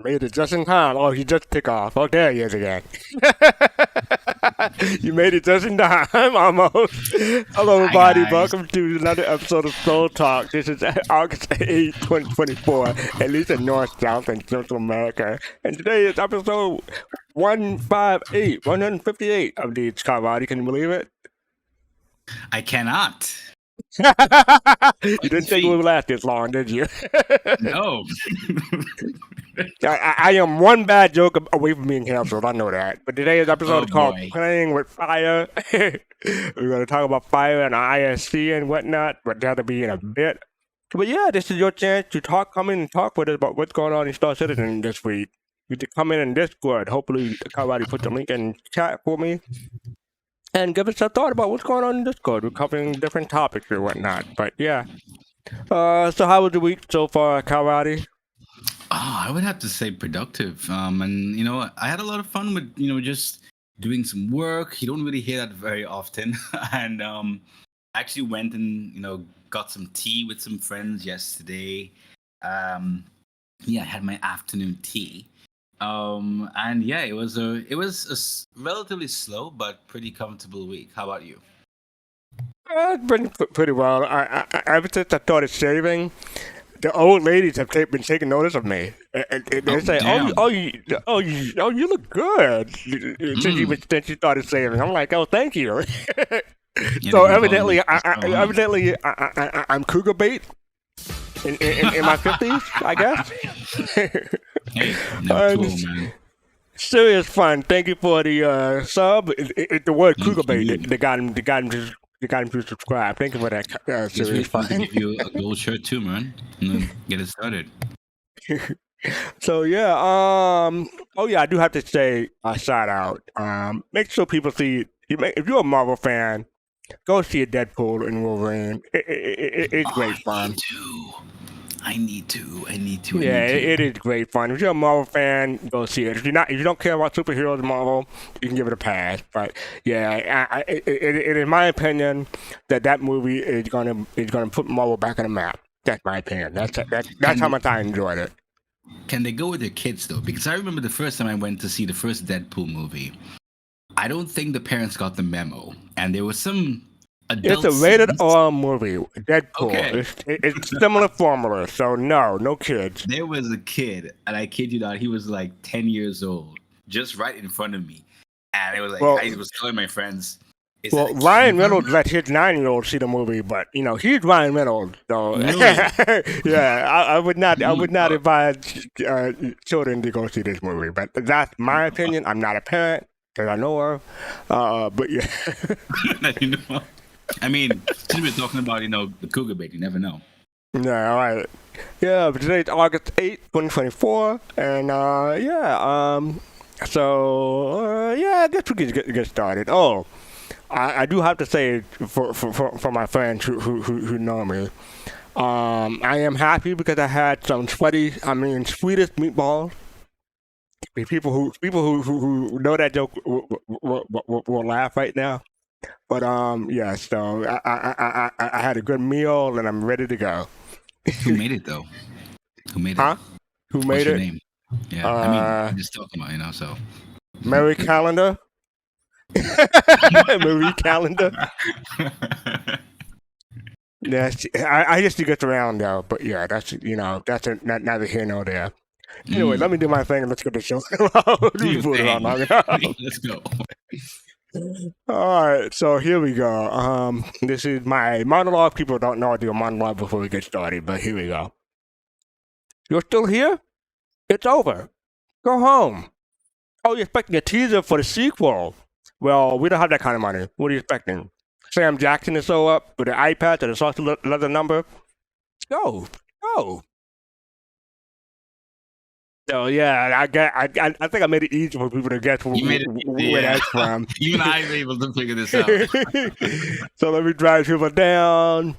made it just in time. Oh, he just took off. Oh, there he is again. You made it just in time, almost. Hello, everybody. guys. Welcome to another episode of Soul Talk. This is August 8th, 2024, at least in North, South, and Central America. And today is episode 158 of the Kalrati. Can you believe it? I cannot. You didn't think it would last this long, did you? No. I am one bad joke away from being canceled. I know that. But today's episode is called Playing with Fire. We're going to talk about fire and ISC and whatnot, but that'll be in a bit. But yeah, this is your chance to come in and talk with us about what's going on in Star Citizen this week. You can come in Discord. Hopefully, Kalrati put the link in chat for me. And give us a thought about what's going on in Discord. We're covering different topics or whatnot. But yeah. So how was the week so far, Kalrati? I would have to say productive. And you know, I had a lot of fun with just doing some work. You don't really hear that very often. And actually went and got some tea with some friends yesterday. I had my afternoon tea. And yeah, it was a relatively slow but pretty comfortable week. How about you? It's been pretty well. I ever since I started shaving, the old ladies have been taking notice of me. They say, you look good since you started shaving. I'm like, oh, thank you. So evidently, I'm cougar bait in my 50s, I guess. Hey, no tool, man. Serious fun. Thank you for the sub. The word cougar bait. They got him to subscribe. Thank you for that. Serious fun. Give you a gold shirt too, man. And then get it started. So yeah. I do have to say a shout out. Make sure people see. If you're a Marvel fan, go see a Deadpool and Wolverine. It's great fun. I need to. Yeah, it is great fun. If you're a Marvel fan, go see it. If you don't care about superheroes in Marvel, you can give it a pass. But yeah, it is my opinion that movie is gonna put Marvel back on the map. That's my opinion. That's how much I enjoyed it. Can they go with their kids though? Because I remember the first time I went to see the first Deadpool movie, I don't think the parents got the memo, and there was some. It's a rated R movie, Deadpool. Okay. It's similar formula, so no kids. There was a kid, and I kid you not, he was like 10 years old, just right in front of me. And it was like, I was telling my friends. Ryan Reynolds let his 9-year-old see the movie, but he's Ryan Reynolds, so really? Yeah, I would not advise children to go see this movie. But that's my opinion. I'm not a parent that I know of, but yeah. That you know. I mean, since we're talking about, the cougar bait, you never know. Yeah, all right. Yeah, but today's August 8th, 2024, and I guess we can get started. Oh, I do have to say for my friends who know me, I am happy because I had some sweetest meatballs. People who know that joke will laugh right now. But so I had a good meal and I'm ready to go. Who made it though? Who made it? Huh? Who made What's your it? name? Yeah, I'm just talking about so. Mary Calendar. Marie Calendar. Yeah, I just get around though, but yeah, that's neither here nor there. Anyway, let me do my thing and let's get the show. Let's go. All right, so here we go. This is my monologue. People don't know I do a monologue before we get started, but here we go. You're still here? It's over. Go home. Oh, you're expecting a teaser for the sequel? Well, we don't have that kind of money. What are you expecting? Sam Jackson is so up with an iPad and a soft leather number? Go. So yeah, I think I made it easy for people to guess where that's from. Even I was able to figure this out. So let me drive people down.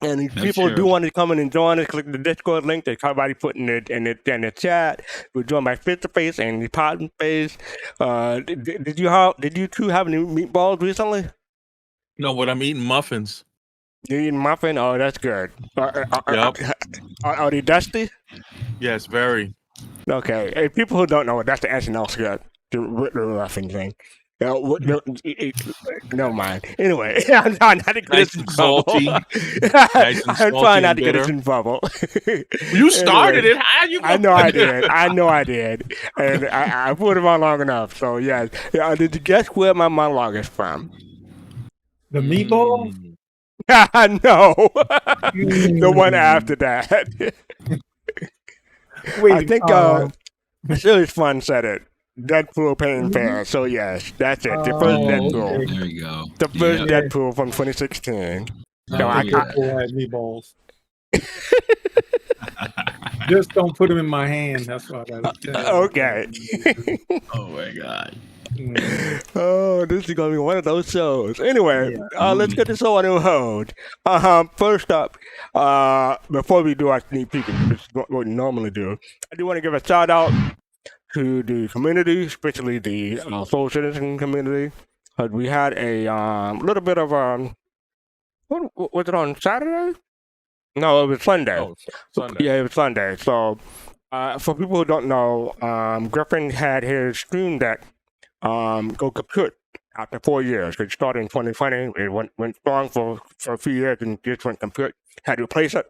And if people do want to come in and join us, click the Discord link that Kalrati put in the chat. We're joined by Face to Face and the Pod Face. Did you two have any meatballs recently? No, but I'm eating muffins. You eating muffin? Oh, that's good. Yep. Are they dusty? Yes, very. Okay, hey, people who don't know it, that's the SNL skit, the Ruffin thing. Never mind. Anyway, I'm trying not to get Nice us in and trouble. salty. Nice and I'm salty trying not and to get us bitter. in trouble. You started Anyway, it. How you I going know I did. I know I did. And I put it on long enough. So, yes. Did you guess where my monologue is from? The meatball? No. The one after that. Wait, I think Serious Fun said it. Deadpool paying fair. So, yes, that's it. The first Deadpool. okay. There we go. The first Yeah. Deadpool from 2016. So Oh, I yeah. Deadpool had meatballs. Just don't put them in my hand. That's what I gotta tell you. Okay. Oh my god. Oh, this is gonna be one of those shows. Anyway, Yeah. let's get this show on the road. First up, before we do our sneak peek, which is what we normally do, I do want to give a shout out to the community, especially the Soul Citizen community, because we had a little bit of what was it on Saturday? No, it was Sunday. Oh, Sunday. Yeah, it was Sunday. So, for people who don't know, Griffin had his Stream Deck go kaput after 4 years. It started in 2020. It went strong for a few years and just went kaput. Had to replace it,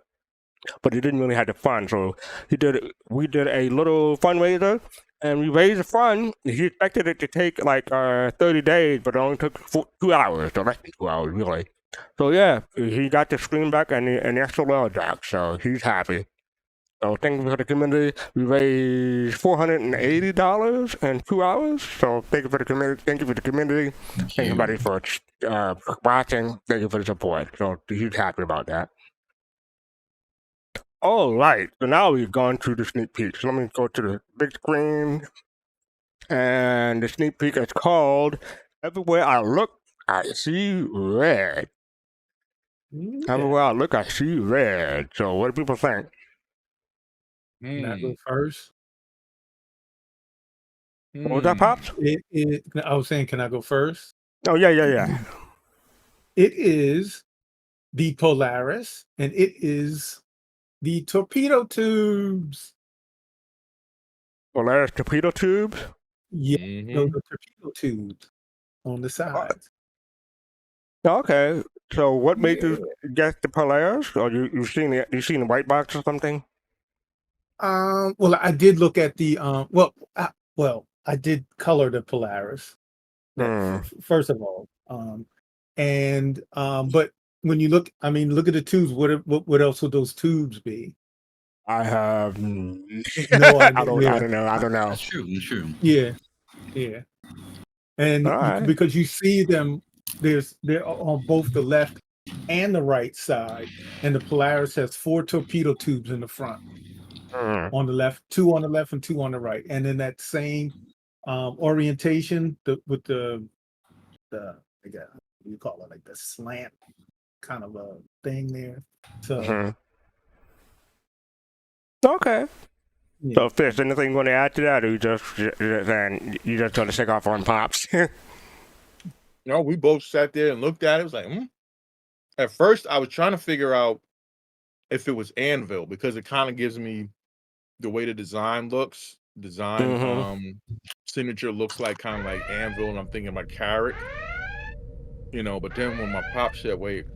but it didn't really have the fun. So we did a little fundraiser, and we raised the fund. He expected it to take like 30 days, but it only took 2 hours, so less than 2 hours, really. So yeah, he got the screen back and the XLR jack, so he's happy. So thank you for the community. We raised $480 in 2 hours. So thank you for the community. Thank you for the community. Thank you, everybody, for watching. Thank you for the support. So he's happy about that. All right. So now we've gone through the sneak peek. So let me go to the big screen. And the sneak peek is called "Everywhere I Look, I See Red." Everywhere I look, I see red. So what do people think? Can I go first? What was that, Pops? I was saying, can I go first? Oh, yeah. It is the Polaris, and it is the torpedo tubes. Polaris torpedo tubes? Yeah, Mhm. no, the torpedo tubes on the sides. Okay. So what made Yeah. you guess the Polaris? Or you seen the white box or something? Well, I did look at the I did color the Polaris. First of all, but when you look at the tubes, what else would those tubes be? I have No I idea. don't know. That's true. That's true. Yeah. And All right. because you see them, they're on both the left and the right side, and the Polaris has 4 torpedo tubes in the front. On the left, 2 on the left and 2 on the right, and then that same orientation with the you call it like the slant kind of a thing there. So Okay. yeah. So Fish, anything you want to add to that, or you just going to stick off on Pops? No, we both sat there and looked at it. It was like, At first, I was trying to figure out if it was anvil because it kind of gives me the way the design looks. Signature looks like kind of like anvil, and I'm thinking about carrot. But then when my pop said, "Wait,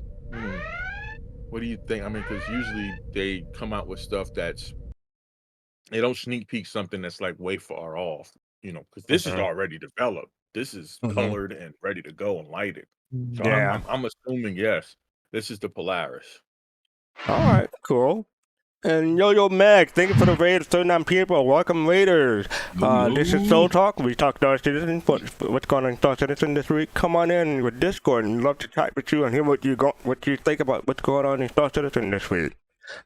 what do you think?" I mean, because usually they come out with stuff they don't sneak peek something that's like way far off. Because this is already developed. This is colored and ready to go and lighted. So Yeah. I'm assuming yes, this is the Polaris. All right, cool. And Yo Meg, thank you for the raid of 39 people. Welcome, raiders. This is Soul Talk. We talk Star Citizen. What's going on in Star Citizen this week? Come on in with Discord and love to chat with you and hear what you think about what's going on in Star Citizen this week.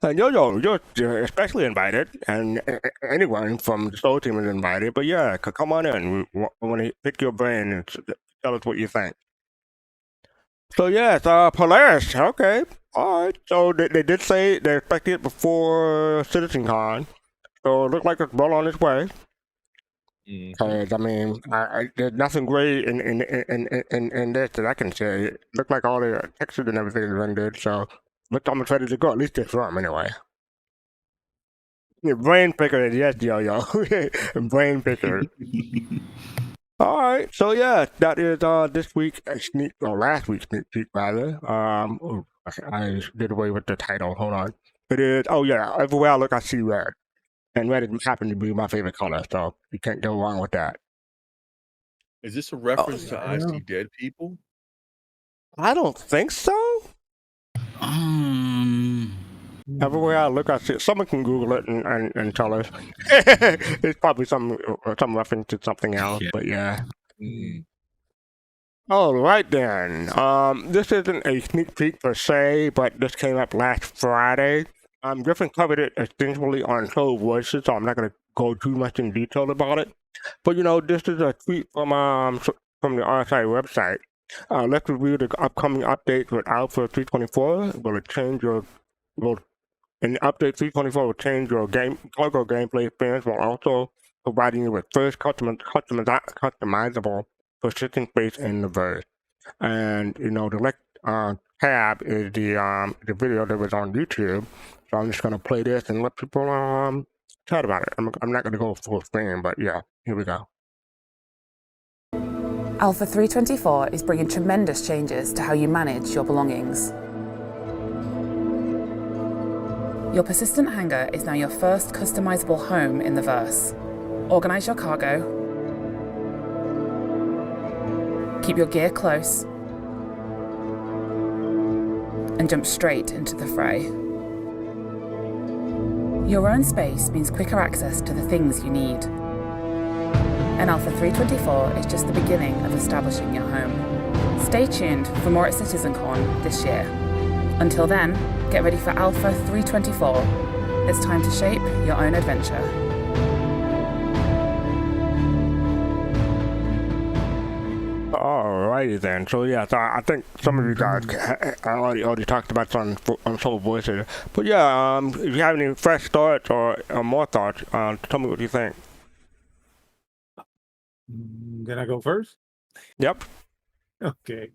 And you're especially invited, and anyone from the Soul team is invited. But yeah, come on in. We want to pick your brain and tell us what you think. So yes, Polaris. Okay, all right. So they did say they expected it before CitizenCon, so it looked like it's well on its way. Because I mean, there's nothing great in this that I can say. It looked like all the textures and everything is rendered, so looked almost ready to go. At least this room, anyway. Your brain picker, yes, yo. Brain picker. All right, so yeah, that is this week last week's sneak peek rather. I did away with the title. Hold on. It is everywhere I look, I see red, and red happens to be my favorite color, so you can't go wrong with that. Is this a reference to I See Dead People? I don't think so. Everywhere I look, I see. Someone can Google it and tell us. It's probably some reference to something else, but yeah. Mm-hmm. All right then. This isn't a sneak peek per se, but this came up last Friday. Griffin covered it extensively on Soul Voices, so I'm not going to go too much in detail about it. But this is a tweet from the RSI website. Let's review the upcoming updates with Alpha 3.24. And update 3.24 will change your cargo gameplay experience while also providing you with first customizable persistent space in the verse. And the left tab is the video that was on YouTube. So I'm just gonna play this and let people chat about it. I'm not gonna go full screen, but yeah, here we go. Alpha 3.24 is bringing tremendous changes to how you manage your belongings. Your persistent hangar is now your first customizable home in the verse. Organize your cargo, keep your gear close, and jump straight into the fray. Your own space means quicker access to the things you need. And Alpha 3.24 is just the beginning of establishing your home. Stay tuned for more at CitizenCon this year. Until then, get ready for Alpha 3.24. It's time to shape your own adventure. Alrighty then. So yeah, so I think some of you guys already talked about on Soul Voices. But yeah, if you have any fresh thoughts or more thoughts, tell me what you think. Can I go first? Yep. Okay.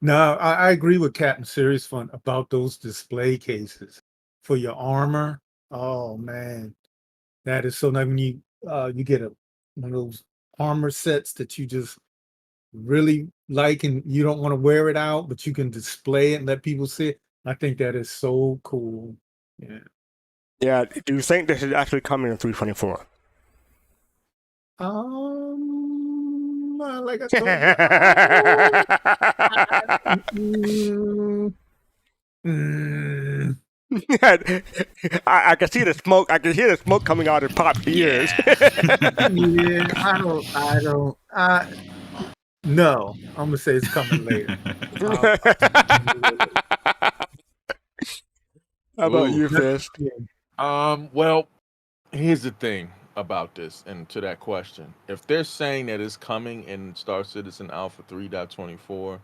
No, I agree with Captain Serious Fun about those display cases for your armor. Oh man, that is so nice when you get one of those armor sets that you just really like and you don't want to wear it out, but you can display it and let people see it. I think that is so cool. Yeah. Yeah. Do you think this is actually coming in 3.24? Like I told you. I can see the smoke. I can hear the smoke coming out of Pop's ears. Yeah, no, I'm gonna say it's coming later. How about you, Fisk? Well, here's the thing about this, and to that question, if they're saying that it's coming in Star Citizen Alpha 3.24,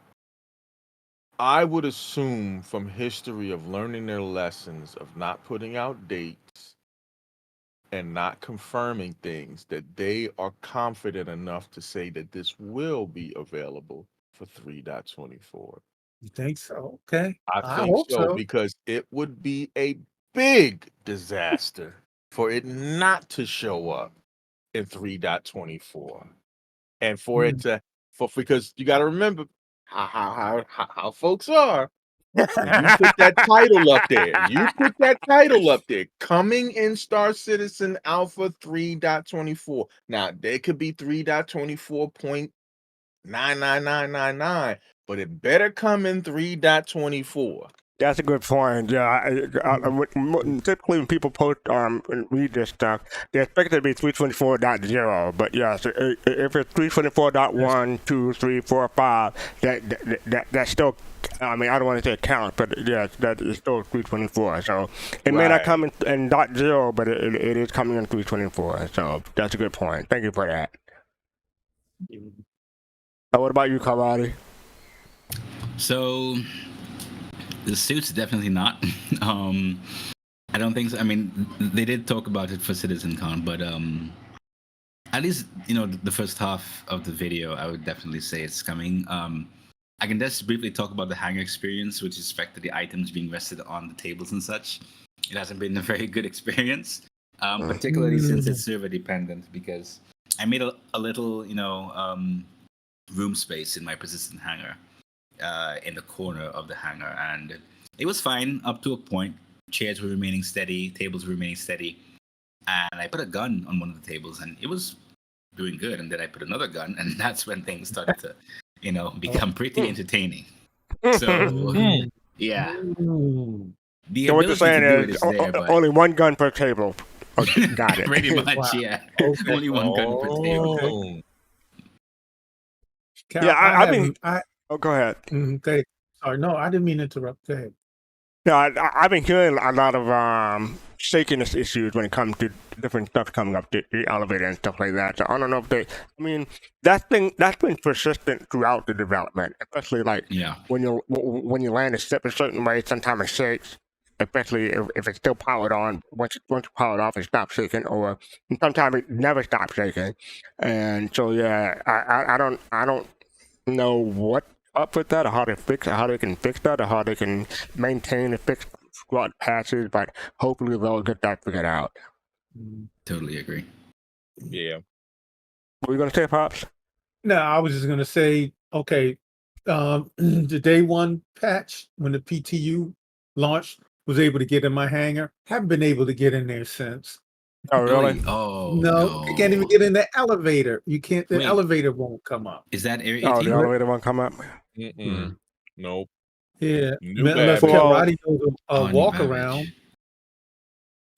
I would assume from history of learning their lessons of not putting out dates and not confirming things that they are confident enough to say that this will be available for 3.24. You think so? Okay. I think so because it would be a big disaster for it not to show up in 3.24, and for it to because you got to remember how folks are. When you put that title up there, coming in Star Citizen Alpha 3.24. Now there could be 3.24.99999, but it better come in 3.24. That's a good point. Yeah, typically when people post and read this stuff, they expect it to be 3.24.0. But yes, if it's 3.24.1, 2, 3, 4, 5, that's still. I mean, I don't want to say count, but yes, that is still 3.24. So it may not come in .0, but it is coming in 3.24. So that's a good point. Thank you for that. What about you, Kalrati? So the suit's definitely not. I don't think so. I mean, they did talk about it for CitizenCon, but at least the first half of the video, I would definitely say it's coming. I can just briefly talk about the hangar experience, with respect to the items being rested on the tables and such. It hasn't been a very good experience. particularly since it's server dependent, because I made a little, room space in my persistent hangar in the corner of the hangar, and it was fine up to a point. Chairs were remaining steady, tables were remaining steady, and I put a gun on one of the tables, and it was doing good. And then I put another gun, and that's when things started to, become pretty entertaining. So, yeah. The So what you're saying is there, only one gun per table. Oh, got it. Pretty much, yeah. Okay. Only one gun per table. Cal, yeah, go ahead. Okay. Sorry, no, I didn't mean to interrupt. Go ahead. No, I've been hearing a lot of shakiness issues when it comes to different stuff coming up the elevator and stuff like that. So I don't know if that's been persistent throughout the development, especially when you land a ship a certain way, sometimes it shakes, especially if it's still powered on. Once you power it off, it stops shaking, or sometimes it never stops shaking. And so I don't know what up with that, or how they can fix that, or how they can maintain and fix squad patches, but hopefully they'll get that figured out. Totally agree. Yeah. What were you gonna say, Pops? No, I was just gonna say, okay, the day one patch when the PTU launched, was able to get in my hangar. Haven't been able to get in there since. Oh, really? Oh, no, you can't even get in the elevator. You can't. The elevator won't come up. Is that Area 18? Oh, the elevator won't come up. Nope. Yeah, New unless Kalrati does a walk around.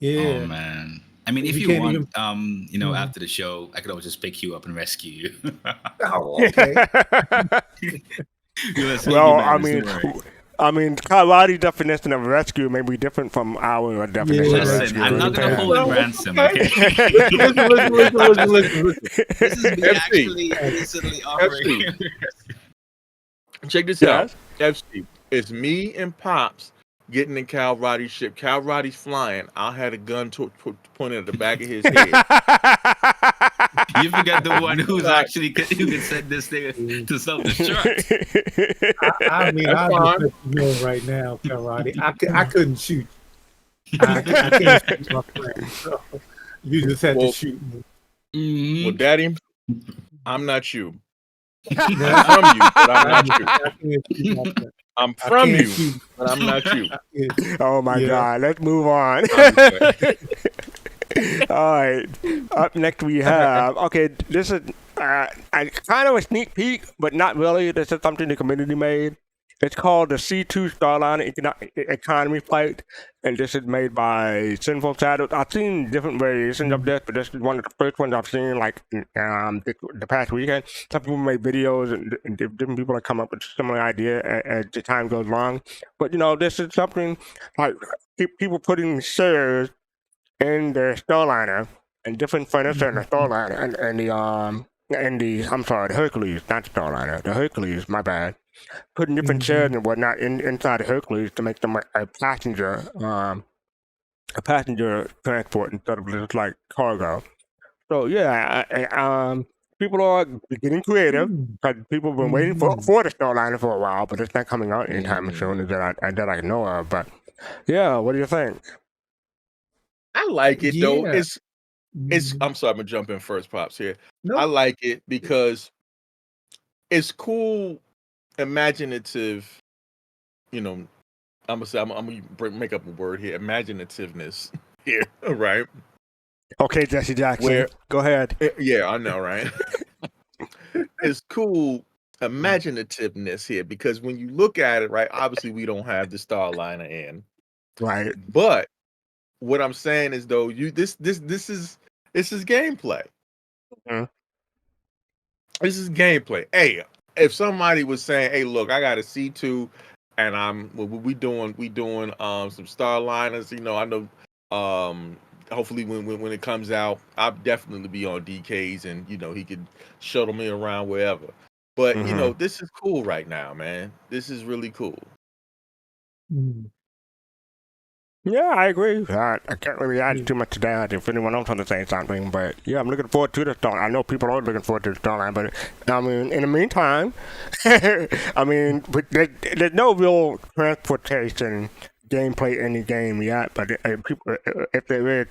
Yeah. Oh man. I mean, if you want, after the show, I could always just pick you up and rescue you. Oh, okay. Well, I mean, Kalrati's definition of rescue may be different from our definition of rescue. I'm not going to hold him ransom, okay? Listen. This is me actually recently offering. Check this out. FC, it's me and Pops getting in Kalrati's ship. Kalrati's flying. I had a gun pointed at the back of his head. You forgot the one who could send this thing to self-destruct. I mean, I'll just let you know right now, Kalrati. I couldn't shoot. I can't shoot my friend. So you just had to shoot me. Well, Daddy, I'm not you. I'm from you, but I'm not you. I'm from you, but I'm not you. Oh my God, let's move on. All right, up next we have, this is kind of a sneak peek, but not really. This is something the community made. It's called the C2 Starliner Economy Flight, and this is made by Sinful Shadows. I've seen different variations of this, but this is one of the first ones I've seen, the past weekend. Some people make videos, and different people have come up with a similar idea as the time goes along. But, this is something like people putting shares in their Starliner and different furniture in the Starliner, the Hercules, not Starliner, the Hercules, my bad. Putting different chairs and whatnot inside the Hercules to make them a passenger transport instead of just like cargo. So people are getting creative because people have been waiting for the Starliner for a while, but it's not coming out anytime soon that I know of. But what do you think? I like it though. It's I'm sorry, I'm gonna jump in first, Pops here. Nope. I like it because it's cool. Imaginative, I'm gonna make up a word here. Imaginativeness here, right? Okay, Jesse Jackson, go ahead. Yeah, I know, right? It's cool imaginativeness here because when you look at it, right? Obviously, we don't have the Starliner in, right? But what I'm saying is, though, this is gameplay. Mm-hmm. This is gameplay. Hey. If somebody was saying, "Hey, look, I got a C2, and we doing some Starliners," I know, hopefully when it comes out, I'll definitely be on DK's, and he could shuttle me around wherever. But this is cool right now, man. This is really cool. Yeah, I agree. I can't really add too much to that if anyone else wants to say something, but I'm looking forward to the Starline. I know people are looking forward to the Starline, but in the meantime, but there's no real transportation gameplay in the game yet, but people, if there is,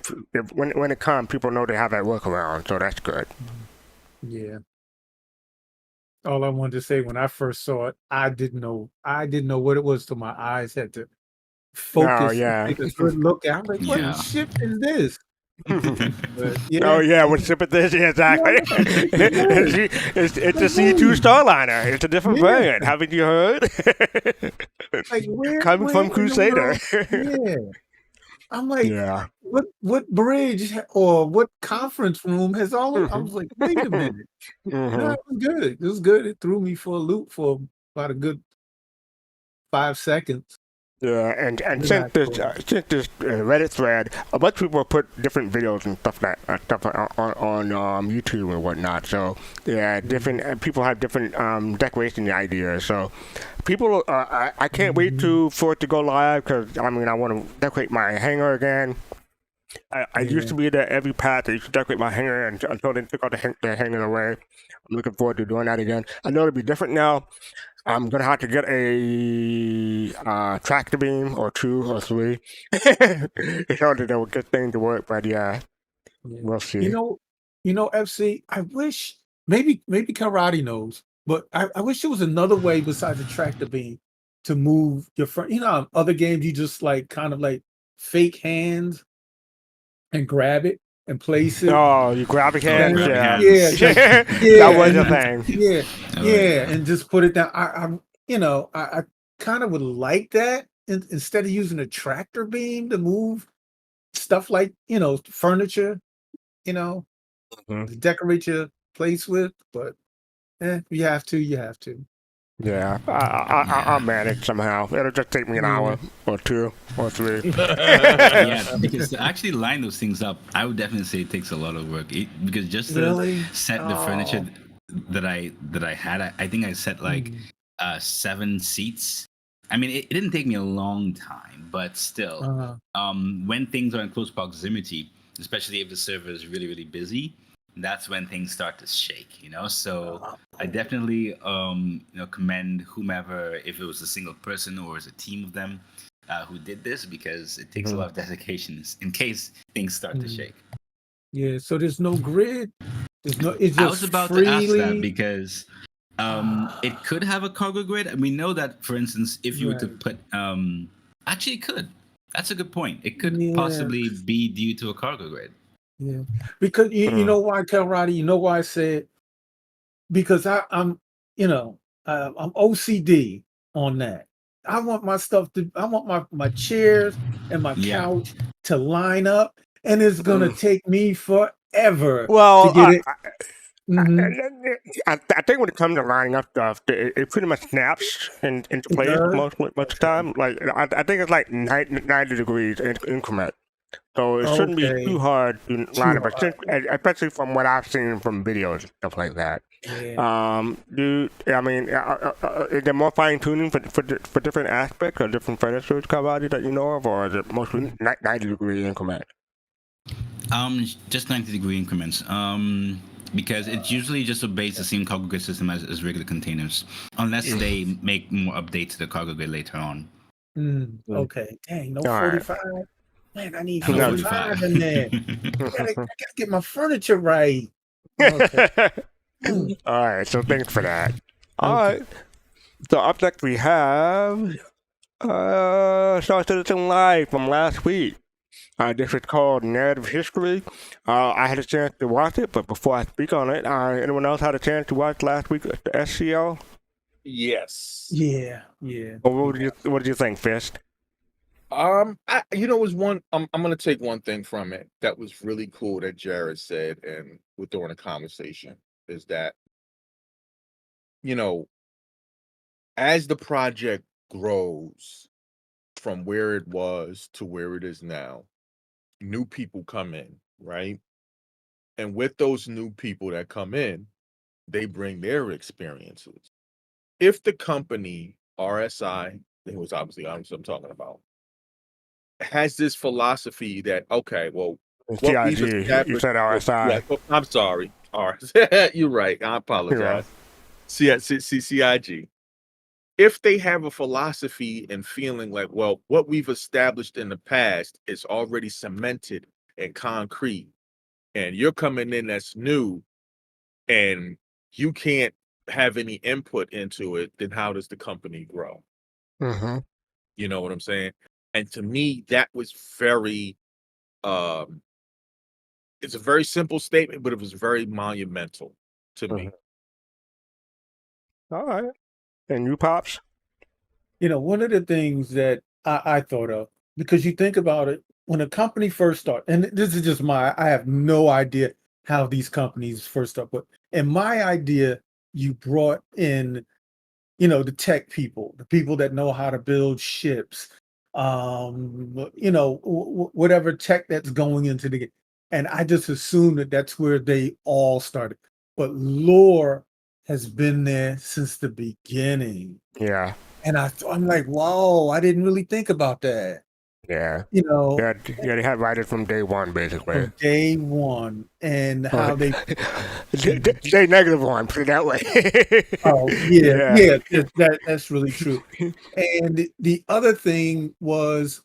when it comes, people know they have that workaround, so that's good. Yeah. All I wanted to say when I first saw it, I didn't know what it was till my eyes had to focus and take a good look at. I'm like, what ship is this? But, Oh yeah, what ship is this? Yeah, exactly. It's a C2 Starliner. It's a different variant. Haven't you heard? Like coming from Crusader. Yeah. I'm like, what bridge or what conference room has all of I was like, wait a minute. No, it was good. It was good. It threw me for a loop for about a good 5 seconds. Yeah, and since this Reddit thread, a bunch of people put different videos and stuff on YouTube and whatnot. So yeah, different people have different decoration ideas. So people, I can't wait for it to go live because I want to decorate my hangar again. I used to be there every patch. I used to decorate my hangar until they took out the hangar away. I'm looking forward to doing that again. I know it'll be different now. I'm gonna have to get a tractor beam or 2 or 3 in order to get things to work. But we'll see. You know, FC. I wish maybe Kalrati knows, but I wish there was another way besides the tractor beam to move your front. You know, other games you just like kind of like fake hands and grab it and place it. Oh, you grab your hands? Yeah. That was a thing. Yeah, and just put it down. I kind of would like that instead of using a tractor beam to move stuff like, furniture, to decorate your place with. But you have to. Yeah, I'll manage somehow. It'll just take me an hour or 2 or 3. Yeah, because to actually line those things up, I would definitely say it takes a lot of work. Because just to set the furniture that I had, I think I set like 7 seats. I mean, it didn't take me a long time, but still, when things are in close proximity, especially if the server is really, really busy, that's when things start to shake, So I definitely, commend whomever, if it was a single person or as a team of them, who did this, because it takes a lot of dedication in case things start to shake. Yeah. So there's no grid. It's just I was about to ask that because it could have a cargo grid. We know that, for instance, if you were to put, actually, it could. That's a good point. It could possibly be due to a cargo grid. Yeah, because you know why, Kalrati? You know why I said because I'm OCD on that. I want my stuff I want my chairs and my couch to line up, and it's gonna take me forever to get it. I think when it comes to lining up stuff, it pretty much snaps into place most of the time. Like I think it's like 90 degrees increment. So it shouldn't be too hard to line up, especially from what I've seen from videos and stuff like that. Yeah. Is there more fine tuning for different aspects or different furniture Kalrati that you know of, or is it mostly 90-degree increment? Just 90-degree increments. Because it usually just obeys the same cargo grid system as regular containers, unless they make more updates to the cargo grid later on. Okay. Dang, no 45. Man, I need 45 in there. I gotta get my furniture right. Okay. All right, so thanks for that. All right. So up next we have Star Citizen Live from last week. This is called Narrative History. I had a chance to watch it, but before I speak on it, anyone else had a chance to watch last week the SCL? Yes. Yeah. Well, what did you think, Fist? Was one. I'm gonna take one thing from it that was really cool that Jared said, and during the conversation, is that as the project grows from where it was to where it is now, new people come in, right? And with those new people that come in, they bring their experiences. If the company RSI, it was obviously I'm talking about, has this philosophy that CIG, you said RSI. Yeah, I'm sorry, RSI. You're right. I apologize. CIG. if they have a philosophy and feeling like, well, what we've established in the past is already cemented and concrete, and you're coming in that's new and you can't have any input into it, then how does the company grow? Mm-hmm. You know what I'm saying? And to me, that was very it's a very simple statement, but it was very monumental to me. All right. And you, Pops? One of the things that I thought of, because you think about it, when a company first started, and this is just I have no idea how these companies first start, but in my idea, you brought in, the tech people, the people that know how to build ships, whatever tech that's going into the game. And I just assumed that that's where they all started. But lore has been there since the beginning. Yeah. And I'm like, whoa, I didn't really think about that. Yeah. You know, Yeah, they had writers from day one, basically. from day one, and how they. Day -1, put it that way. Oh yeah, that's really true. And the other thing was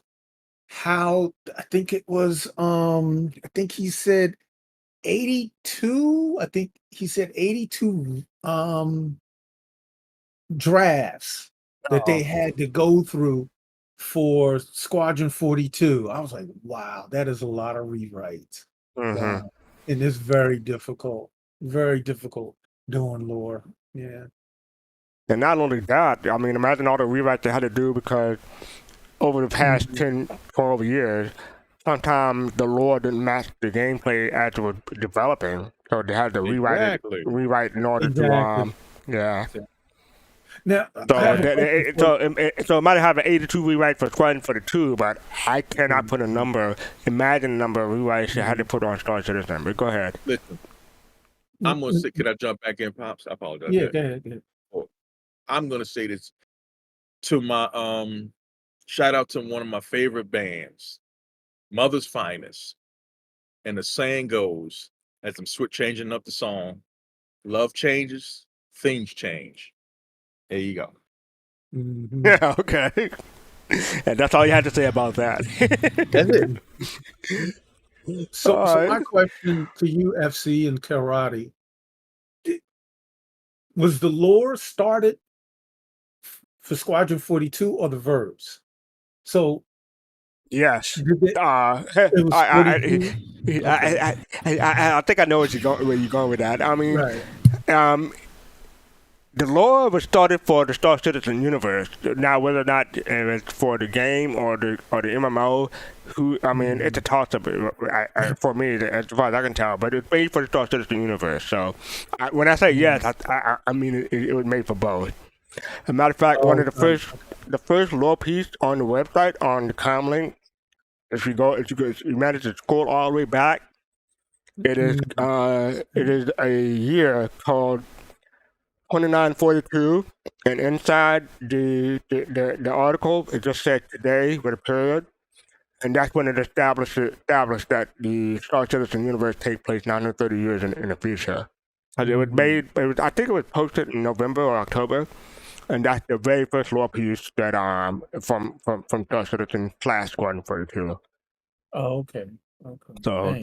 how I think it was. I think he said 82. I think he said 82 drafts that they had to go through for Squadron 42. I was like, wow, that is a lot of rewrites. Wow. And it's very difficult doing lore. Yeah. And not only that, I mean, imagine all the rewrites they had to do, because over the past 10, 12 years, sometimes the lore didn't match the gameplay as it was developing. So they had to rewrite in order to, yeah. Now, so it might have an 82 rewrite for Squadron 42, but I cannot put a number. Imagine the number of rewrites you had to put on Star Citizen. But go ahead. Listen, I'm gonna say, can I jump back in, Pops? I apologize. Yeah, go ahead. I'm gonna say this to my shout out to one of my favorite bands, Mother's Finest. And the saying goes, as I'm changing up the song, love changes, things change. There you go. Yeah, okay. And that's all you had to say about that. That's it. So my question to you, FC and Kalrati, was the lore started for Squadron 42 or the verbs? So yes, I think I know where you're going with that. I mean, right. The lore was started for the Star Citizen universe. Now, whether or not it's for the game or the MMO, it's a toss-up for me, as far as I can tell. But it's made for the Star Citizen universe. So, when I say yes, I mean it was made for both. As a matter of fact, one of the first lore piece on the website, on the comlink, if you manage to scroll all the way back, it is a year called 2942, and inside the article, it just said today with a period, and that's when it established that the Star Citizen universe takes place 930 years in the future. It was made. I think it was posted in November or October, and that's the very first lore piece that from Star Citizen / Squadron 42. Oh, okay. So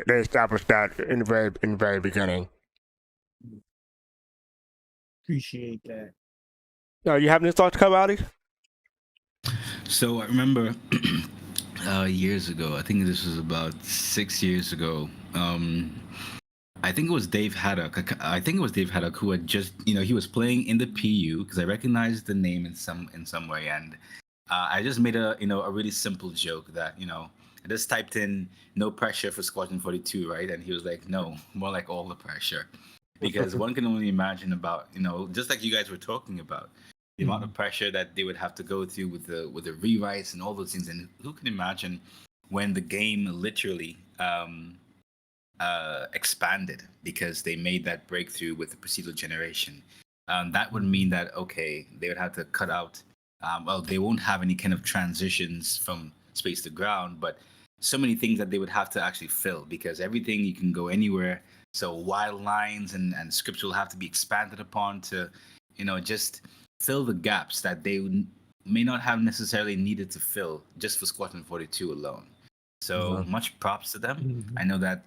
they established that in the very beginning. Appreciate that. You have any thoughts, Kalrati? So I remember years ago, I think this was about 6 years ago. I think it was Dave Haddock. Who had just, he was playing in the PU, because I recognized the name in some way, and I just made a really simple joke that I just typed in "no pressure for Squadron 42," right? And he was like, "No, more like all the pressure." Because one can only imagine about, just like you guys were talking about, the amount of pressure that they would have to go through with the rewrites and all those things. And who can imagine when the game literally expanded because they made that breakthrough with the procedural generation? That would mean that, okay, they would have to cut out, they won't have any kind of transitions from space to ground, but so many things that they would have to actually fill, because everything, you can go anywhere. So wild lines and scripts will have to be expanded upon to, just fill the gaps that they may not have necessarily needed to fill just for Squadron 42 alone. So much props to them. I know that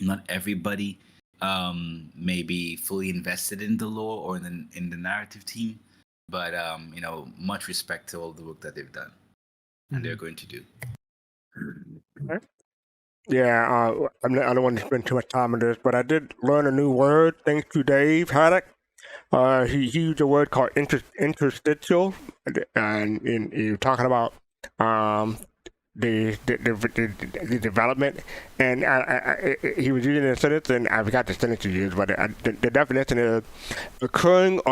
not everybody may be fully invested in the lore or in the narrative team, but much respect to all the work that they've done and they're going to do. Yeah, I don't want to spend too much time on this, but I did learn a new word thanks to Dave Haddock. He used a word called interstitial, and you're talking about the development, and he was using a sentence, and I forgot the sentence he used, but the definition is occurring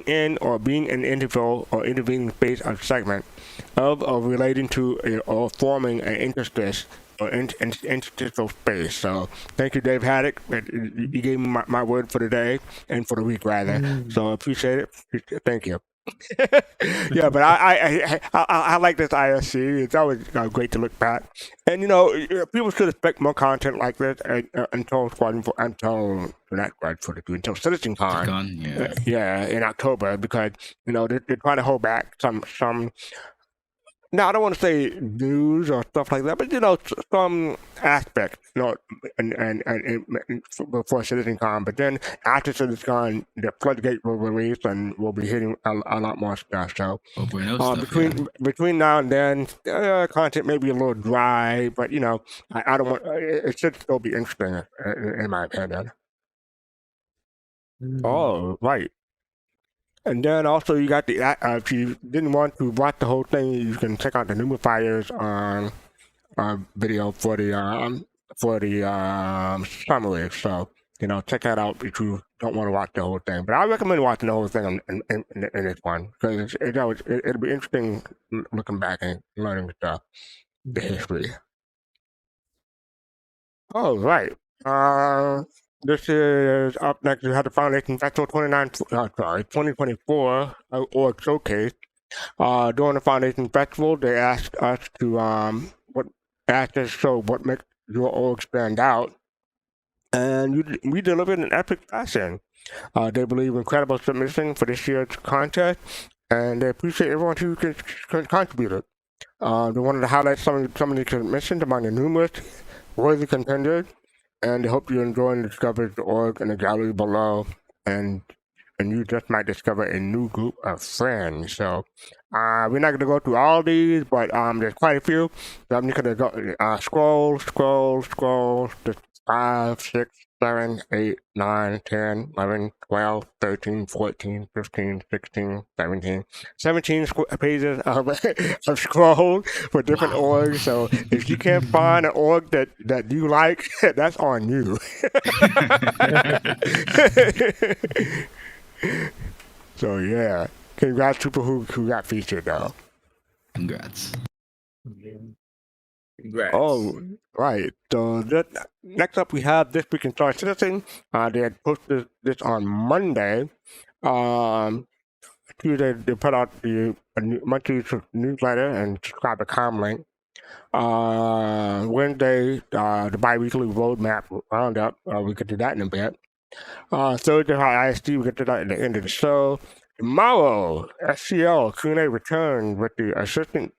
in or being an interval or intervening space or segment of or relating to or forming an interstice or interstitial space. So thank you, Dave Haddock. You gave me my word for the day and for the week, rather. So I appreciate it. Thank you. Yeah, but I like this ISC. It's always great to look back, and people should expect more content like this until Citizen Con, yeah, in October, because they're trying to hold back some. Now, I don't want to say news or stuff like that, but some aspects, and before Citizen Con. But then after Citizen Con, the floodgate will release, and we'll be hitting a lot more stuff. So between now and then, content may be a little dry, but I don't want. It should still be interesting, in my opinion. Oh, right. And then also you got the if you didn't want to watch the whole thing, you can check out the Numifier's video for the summary. So check that out if you don't want to watch the whole thing. But I recommend watching the whole thing in this one, because it'll be interesting looking back and learning the history. Oh, right. This is up next. We have the Foundation Festival 2024 org showcase. During the Foundation Festival, they asked us to what makes your org stand out, and we delivered in epic fashion. They believe incredible submission for this year's contest, and they appreciate everyone who contributed. They wanted to highlight some of the submissions among the numerous worthy contenders, and I hope you enjoy and discover the org in the gallery below, and you just might discover a new group of friends. So we're not going to go through all these, but there's quite a few. So I'm just going to go scroll, just 5, 6, 7, 8, 9, 10, 11, 12, 13, 14, 15, 16, 17. 17 pages of scroll for different orgs. So if you can't find an org that you like, that's on you. So yeah, congrats to people who got featured though. Congrats. Oh, right. So next up we have This Week in Star Citizen. They had posted this on Monday. Tuesday they put out the monthly newsletter and subscribe to Comlink. Wednesday, the bi-weekly roadmap roundup. We get to that in a bit. Thursday, ISD, we get to that at the end of the show. Tomorrow, SCL Q&A returns with the Assistant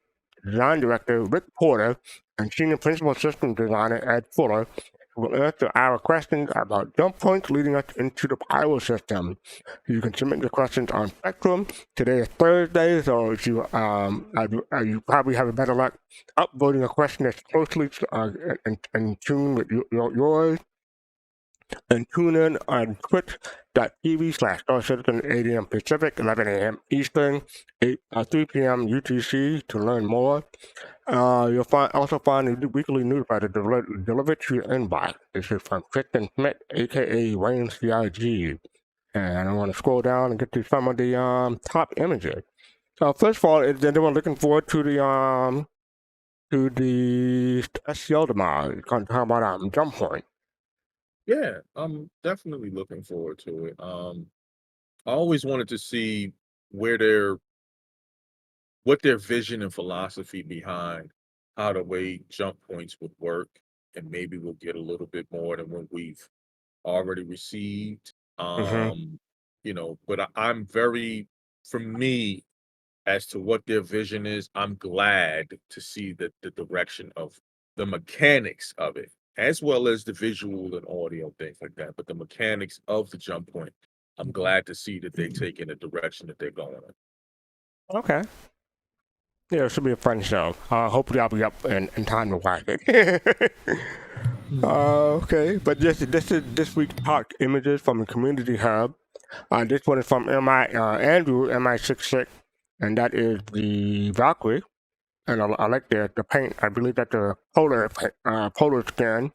Design Director, Rick Porter, and Senior Principal System Designer, Ed Fuller, who will answer our questions about jump points leading us into the Pyro system. You can submit your questions on Spectrum. Today is Thursday, so if you probably have a better luck upvoting a question that's closely in tune with yours. And tune in on twitch.tv/Star Citizen 8 a.m. Pacific, 11 a.m. Eastern, 3 p.m. UTC to learn more. You'll also find a weekly newsletter delivered to your inbox. This is from Kristen Smith, aka Wayne CIG. And I want to scroll down and get to some of the top images. First of all, they were looking forward to the SCL tomorrow. Talking about jump point. Yeah, I'm definitely looking forward to it. I always wanted to see what their vision and philosophy behind how the way jump points would work, and maybe we'll get a little bit more than what we've already received. But I'm very for me, as to what their vision is, I'm glad to see the direction of the mechanics of it, as well as the visual and audio things like that. But the mechanics of the jump point, I'm glad to see that they take in the direction that they're going in. Okay. Yeah, it should be a fun show. Hopefully I'll be up in time to watch it. Okay, but this week's top images from the community hub. This one is from Andrew MI66, and that is the Valkyrie. And I like the paint. I believe that's the polar skin,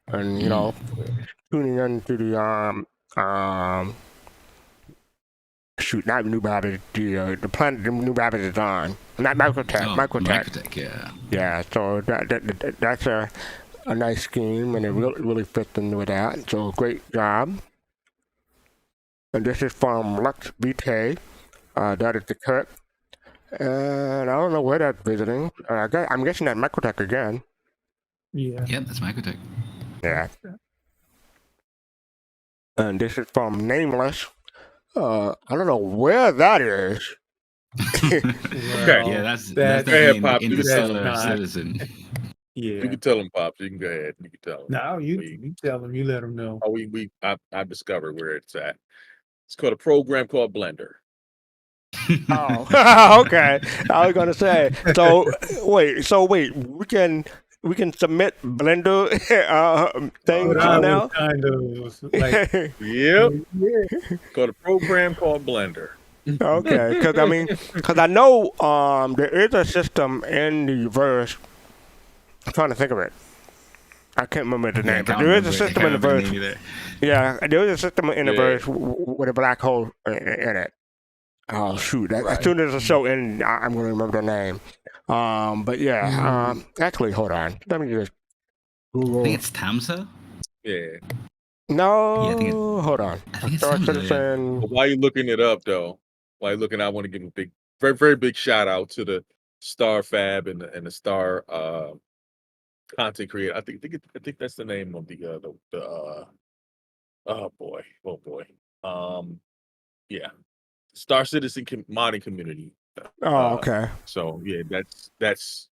and you know, tuning into the not New Babbitt, the planet the New Babbitt is on. Not Microtech. Yeah. Yeah. So that's a nice scheme, and it really fits in with that. So great job. And this is from Lux VT. That is the Kirk. And I don't know where that's visiting. I'm guessing that Microtech again. Yeah. Yep, that's Microtech. Yeah. And this is from Nameless. I don't know where that is. Okay. Yeah, that's definitely Pop, Interstellar Citizen. Yeah. You can tell him, Pops. You can go ahead. You can tell him. No, you tell them. You let them know. Oh, I discovered where it's at. It's called a program called Blender. Oh, okay. I was gonna say. So wait. We can submit Blender things now. Kind of like, Yep. It's called a program called Blender. Okay, because I know there is a system in the verse. I'm trying to think of it. I can't remember the name, but there is a system in the verse. Yeah, there is a system in the verse with a black hole in it. Oh shoot! As soon as the show ends, I'm going to remember the name. But yeah, actually, hold on. Let me just Google. I think it's Tamsa. Yeah. No, hold on. I think it's Star Tamsa, Citizen. But while you're looking it up, though, I want to give a very, very big shout out to the Star Fab and the Star content creator. I think that's the name of the oh boy. Yeah. Star Citizen modding community. Oh, okay. So yeah, that's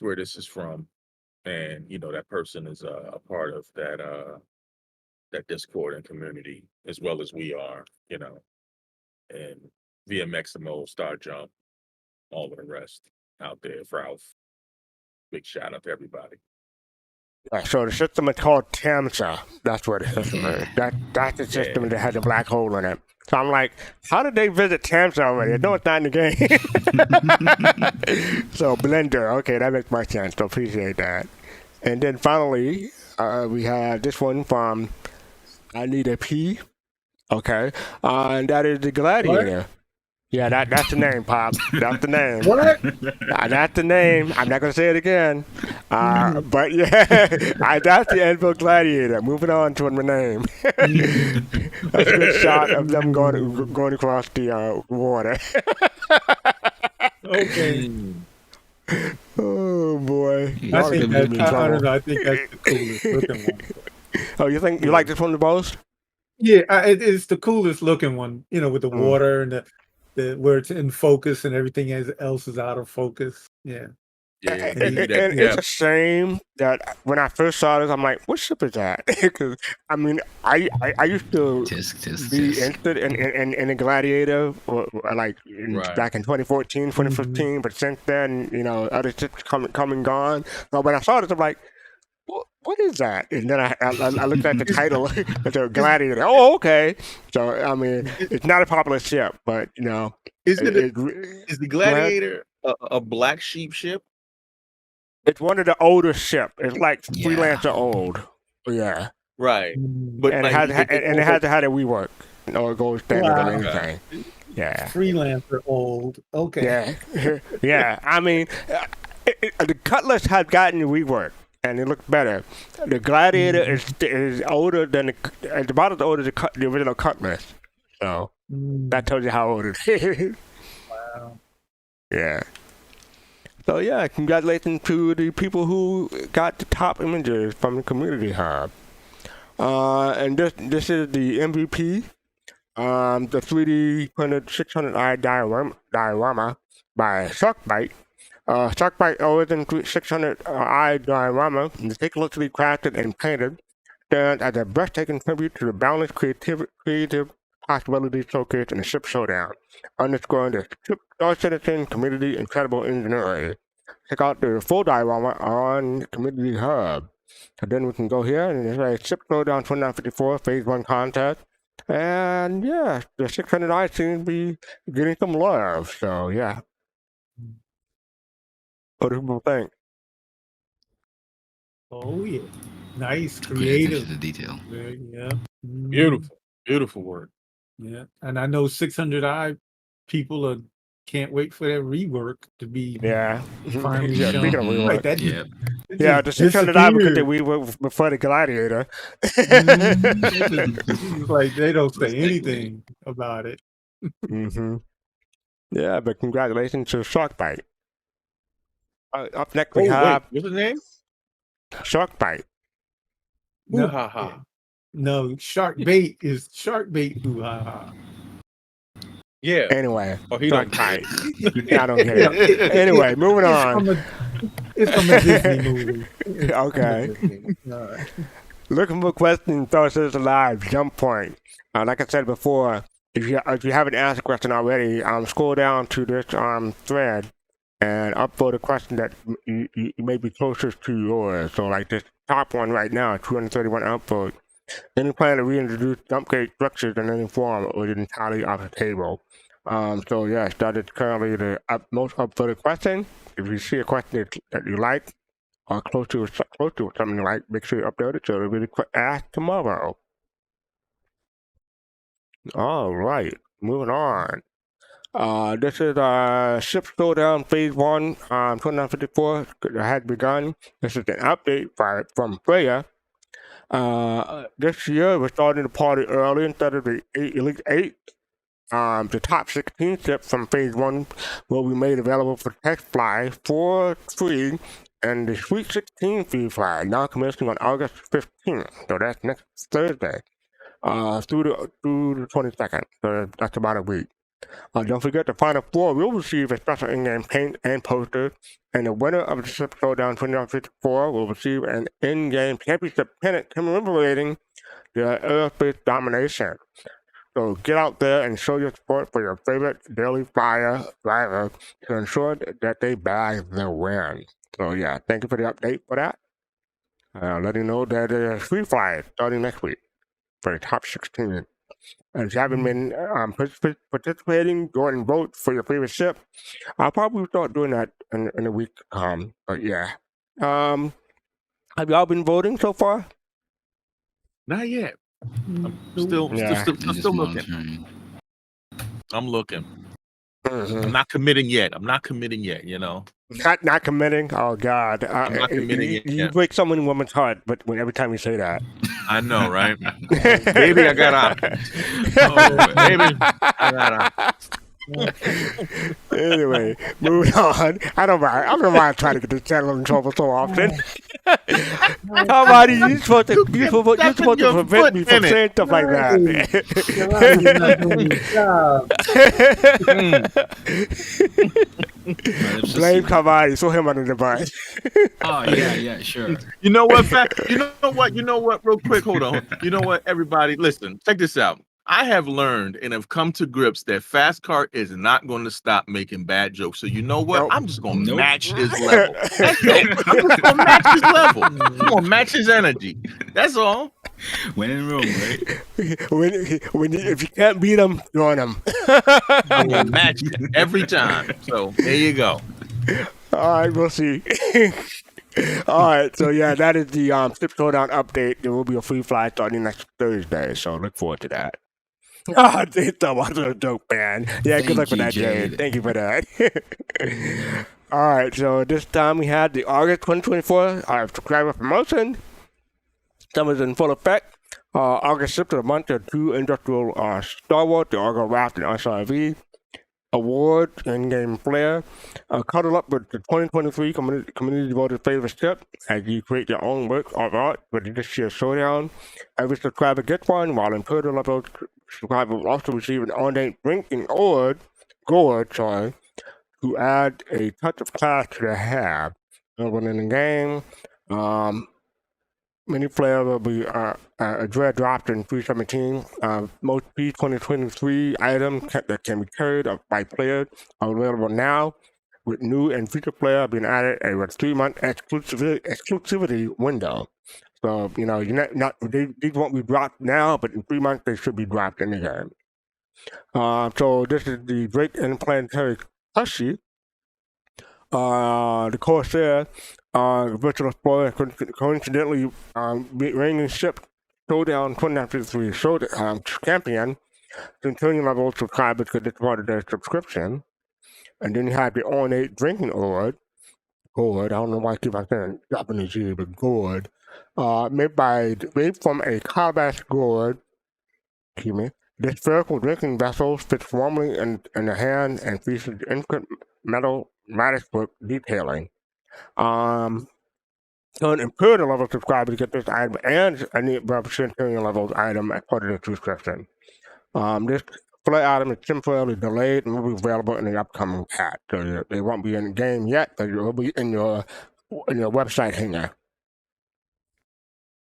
where this is from, and that person is a part of that Discord and community as well as we are, and VMXMO, Star Jump, all of the rest out there. Ralph, big shout out to everybody. Yeah, so the system is called Tamsa. That's what the system is. That's the system that has a black hole in it. So I'm like, how did they visit Tamsa already? No, it's not in the game. So Blender, okay, that makes more sense. So appreciate that. And then finally, we have this one from I Need a P. Okay, and that is the Gladiator. What? Yeah, that's the name, Pop. That's the name. What? That's the name. I'm not going to say it again. But yeah, that's the Anvil Gladiator. Moving on to the name. That's a good shot of them going across the water. Okay. Oh, boy. I think that's the coolest looking one. Oh, you think you like this one the most? Yeah, it's the coolest looking one, with the water and the where it's in focus and everything else is out of focus. Yeah. And it's a shame that when I first saw this, I'm like, what ship is that? Because, I used to be interested in the Gladiator, back in 2014, 2015, but since then, other ships come and gone. So when I saw this, I'm like, what is that? And then I looked at the title, the Gladiator. Oh, okay. So, it's not a popular ship, but, Is the Gladiator a black sheep ship? It's one of the older ships. It's like Freelancer old. Yeah. Right. But it has to have a rework. It goes standard or anything. Yeah. Freelancer old. Okay. Yeah. Yeah. The Cutlass has gotten rework. And it looks better. The Gladiator is older than about as old as the original Cutlass. So that tells you how old it is. Wow. Yeah. So yeah, congratulations to the people who got the top images from the community hub. And this is the MVP. The 3D printed 600i diorama by Sharkbite. Sharkbite Origin 600i diorama, meticulously crafted and painted, stands as a breathtaking tribute to the boundless creative possibilities showcased in the ship Showdown, underscoring the Star Citizen community incredible ingenuity. Check out the full diorama on Community Hub. So then we can go here and it's a Ship Showdown 2954 Phase 1 contest. And yeah, the 600i seems to be getting some love. So yeah. What do people think? Oh yeah, nice, Great attention creative. to detail. Yeah, Beautiful work. Yeah, and I know 600i people can't wait for that rework to be finally Yeah, shown. speaking of rework. Like that Yeah. Yeah, the 600i because they reworked before the Gladiator. Like they don't say anything about it. Yeah, but congratulations to Sharkbite. Up next we Wait, have what's the name? Sharkbite. No, Ooh, ha, ha. no, shark bait is shark bait. Ooh, ha, ha. Yeah. Anyway, Oh, he don't Sharkbite. Yeah, I don't get it. Anyway, moving on. It's from a Disney movie. Okay. All right. Looking for questions, Star Citizen Live, Jump Point. Like I said before, if you haven't asked a question already, scroll down to this thread and upload a question that you may be closest to yours. So like this top one right now, 231 upvotes. Any plan to reintroduce jump gate structures in any form was entirely off the table. So yes, that is currently the most upvoted question. If you see a question that you like or close to something you like, make sure you upload it so it'll be asked tomorrow. All right, moving on. This is Ship Showdown Phase 1, 2954 has begun. This is an update from Freya. This year we're starting the party early instead of the Elite 8. The top 16 ships from Phase 1 will be made available for test fly for free, and the Sweet 16 free fly now commencing on August 15th, so that's next Thursday, through the 22nd, so that's about a week. Don't forget the Final Four will receive a special in-game paint and poster, and the winner of the Ship Showdown 2054 will receive an in-game championship pennant commemorating the aerospace domination. So get out there and show your support for your favorite daily flyer driver to ensure that they bag the win. So yeah, thank you for the update for that. Let you know that there's free flyers starting next week for the top 16. And if you haven't been participating, go ahead and vote for your favorite ship. I'll probably start doing that in a week. But yeah. Have y'all been voting so far? Not yet. I'm still looking. I'm looking. Mm-hmm. I'm not committing yet. You know. Not committing. Oh God! I'm not committing yet. You break so many women's heart, but every time you say that, I know, right? Baby, I got options. Baby, I got options. Anyway, moving on. I don't mind trying to get this channel in trouble so often. Somebody, you're supposed to prevent me from saying stuff like that. Blame Kalrati, throw him under the bus. Oh yeah, sure. You know what? You know what? Real quick, hold on. You know what? Everybody, listen. Check this out. I have learned and have come to grips that Fastcart is not going to stop making bad jokes. So you know what? Nope. I'm just going to match his level. That's it. I'm just going to match his level. I'm going to match his energy. That's all. When in Rome, right? If you can't beat him, join him. I'm going to match it every time. So there you go. All right, we'll see. All right, so yeah, that is the Ship Showdown update. There will be a free fly starting next Thursday, so look forward to that. Oh, they thought was a joke, man. Yeah, good luck with that, Jade. Thank you for that. All right, so this time we had the August 2024 subscriber promotion. Summer's in full effect. August 6th of the month, there are two industrial Star Wars, the Argo Raft and SRV. award in-game flair. Cuddle up with the 2023 community voted favorite step as you create your own work of art with this year's Showdown. Every subscriber gets one, while Imperial level subscribers will also receive an ornate drinking gourd, to add a touch of class to their hair. Within the game, many players will be dread dropped in 317. Most P2023 items that can be carried by players are available now, with new and future players being added a 3-month exclusivity window. So, you're not these won't be dropped now, but in 3 months they should be dropped in the game. So this is the Drake Interplanetary Plushie. The Corsair Virtual Explorer coincidentally reigning ship Showdown 2053 champion. Centurion level subscribers could get part of their subscription. And then you have the ornate drinking gourd. I don't know why I keep on saying Japanese, but gourd. Made from a calabash gourd. Excuse me. This spherical drinking vessel fits warmly in the hand and features intricate metal lattice work detailing. So an Imperial level subscribers get this item and a neat Centurion level item as part of the subscription. This flair item is temporarily delayed and will be available in the upcoming patch. So they won't be in the game yet, but it will be in your website hanger.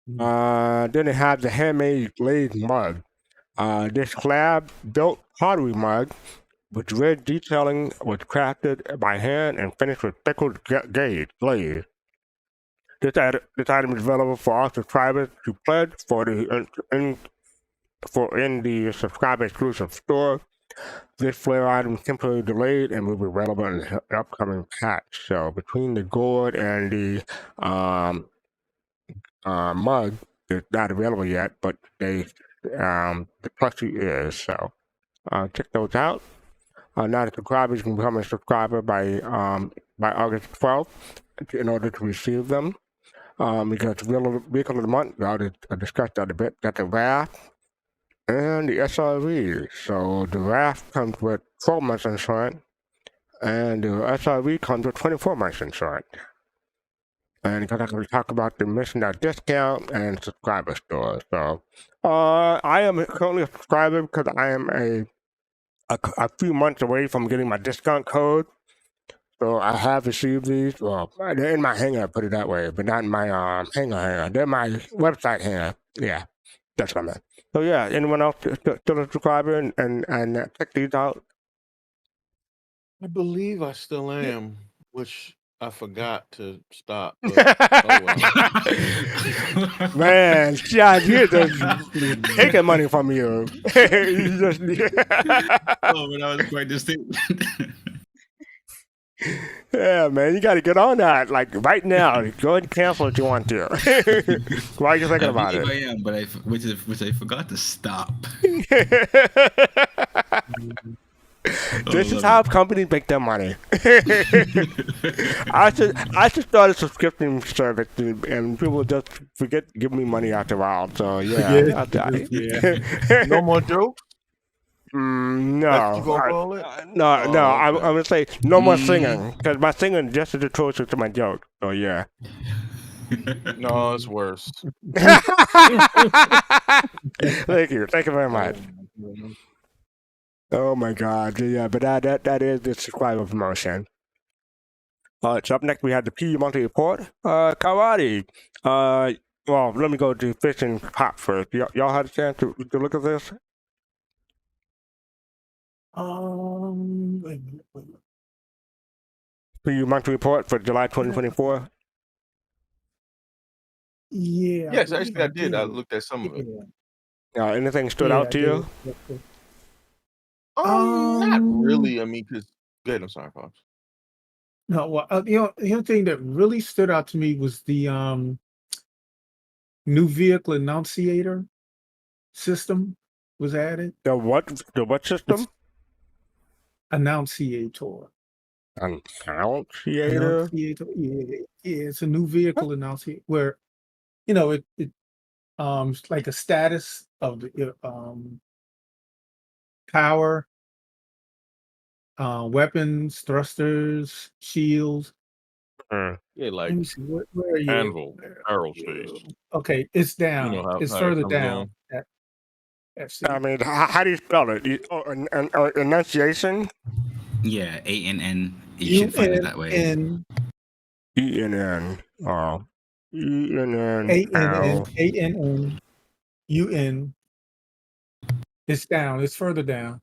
Then they have the handmade glazed mug. This slab-built pottery mug with red detailing was crafted by hand and finished with pickled glaze. This item is available for all subscribers who pledge in the subscriber exclusive store. This flair item is temporarily delayed and will be available in the upcoming patch. So between the gourd and the mug, it's not available yet, but the plushie is. So check those out. Now the subscribers can become a subscriber by August 12th in order to receive them. Because the vehicle of the month, I discussed that a bit. Got the raft and the SRV. So the raft comes with 12 months insurance, and the SRV comes with 24 months insurance. And because I can talk about the mission discount and subscriber store. So I am currently a subscriber because I am a few months away from getting my discount code. So I have received these. Well, they're in my hanger, put it that way, but not in my hanger. They're my website hanger. Yeah, that's what I meant. So yeah, anyone else still a subscriber and check these out? I believe I still am, which I forgot to stop. But, Man, John, you're just taking money from you. You just, Oh, but that was quite distinct. Yeah, man, you got to get on that, like right now. Go ahead and cancel if you want to. Why are you thinking about it? I am, but which I forgot to stop. This is how companies make their money. I should start a subscription service, and people just forget to give me money after a while. So yeah, No more jokes. No, I'm Oh, gonna say no more singing because my singing just as atrocious to my joke. So yeah. No, it's worse. Thank you very much. Oh my God, yeah, but that is the subscriber promotion. So up next we have the P monthly report. Kalrati. Well, let me go to Fish and Pop first. Y'all had a chance to look at this? Wait a minute. P monthly report for July 2024. Yeah. Yes, actually, I did. I looked at some of it. Anything stood out to you? Not really. I mean, because good. I'm sorry, Pops. No, well, the only thing that really stood out to me was the new vehicle annunciator system was added. The what system? Annunciator. Annunciator? Yeah, it's a new vehicle annunciator where, it it's like a status of the power weapons, thrusters, shields. Yeah, like Let me see. Where are you? anvil, Where are arrow you? space. Okay, it's You down. know how It's it further comes down. on. FC. I mean, how do you spell it? Enunciation? Yeah, ANN. You should find it that way. UNN ENN. ENN. ANN UN. It's down. It's further down.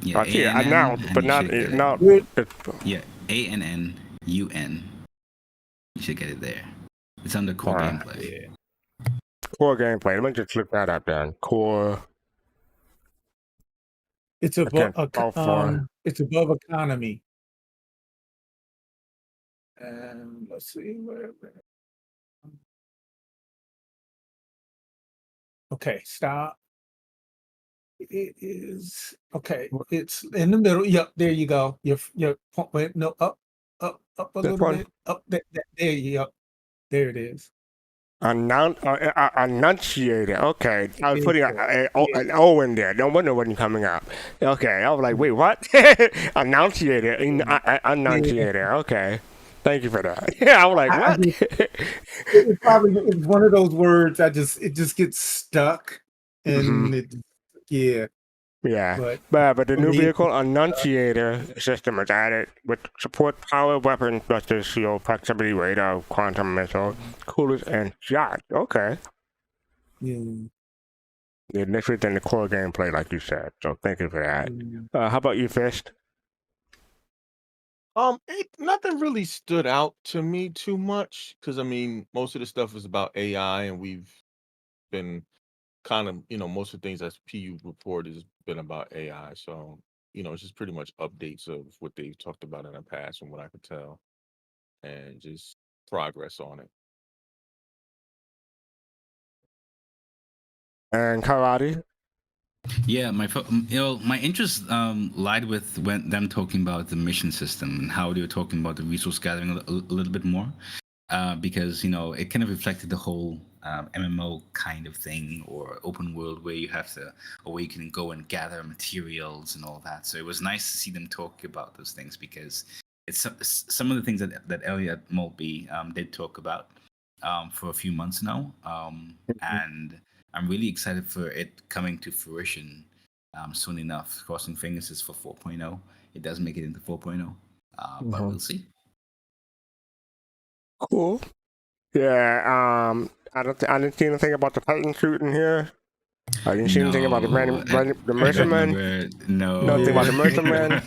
Yeah, I see it ANN, announced, and but you not should get not. it. Yeah, ANN UN. You should get it there. It's under core gameplay. Yeah. Core gameplay. Let me just look that up then. Core. It's above. It's above economy. And let's see where. Okay, stop. It is okay. It's in the middle. Yep, there you go. Your point. Wait, no, up a This little one? bit. Up there you go. There it is. Enunciator. Okay, I was putting Yeah. an O in there. No wonder it wasn't coming up. Okay, I was like, wait, what? Enunciator. Enunciator. Okay. Thank you for that. Yeah, I was like, what? It's one of those words. It just gets stuck, and yeah. But the new vehicle Annunciator system is added with support power, weapons, thrusters, shield, proximity radar, quantum missile, coolers, and shots. Okay. Yeah. The different than the core gameplay, like you said. So thank you for that. How about you, Fist? Nothing really stood out to me too much because I mean, most of the stuff is about AI, and we've been kind of, most of the things that's PU report has been about AI. So, it's just pretty much updates of what they've talked about in the past, from what I could tell, and just progress on it. And Kalrati? Yeah, my interest lied with when them talking about the mission system and how they were talking about the resource gathering a little bit more, because it kind of reflected the whole MMO kind of thing, or open world where you have to, or where you can go and gather materials and all that. So it was nice to see them talk about those things, because it's some of the things that Elliot Maltby did talk about for a few months now, and I'm really excited for it coming to fruition soon enough. Crossing fingers is for 4.0. It does make it into 4.0, but we'll see. Cool. Yeah. I didn't see anything about the Titan suit in here. I didn't see anything about the Mercerman. No. Nothing about the Mercerman.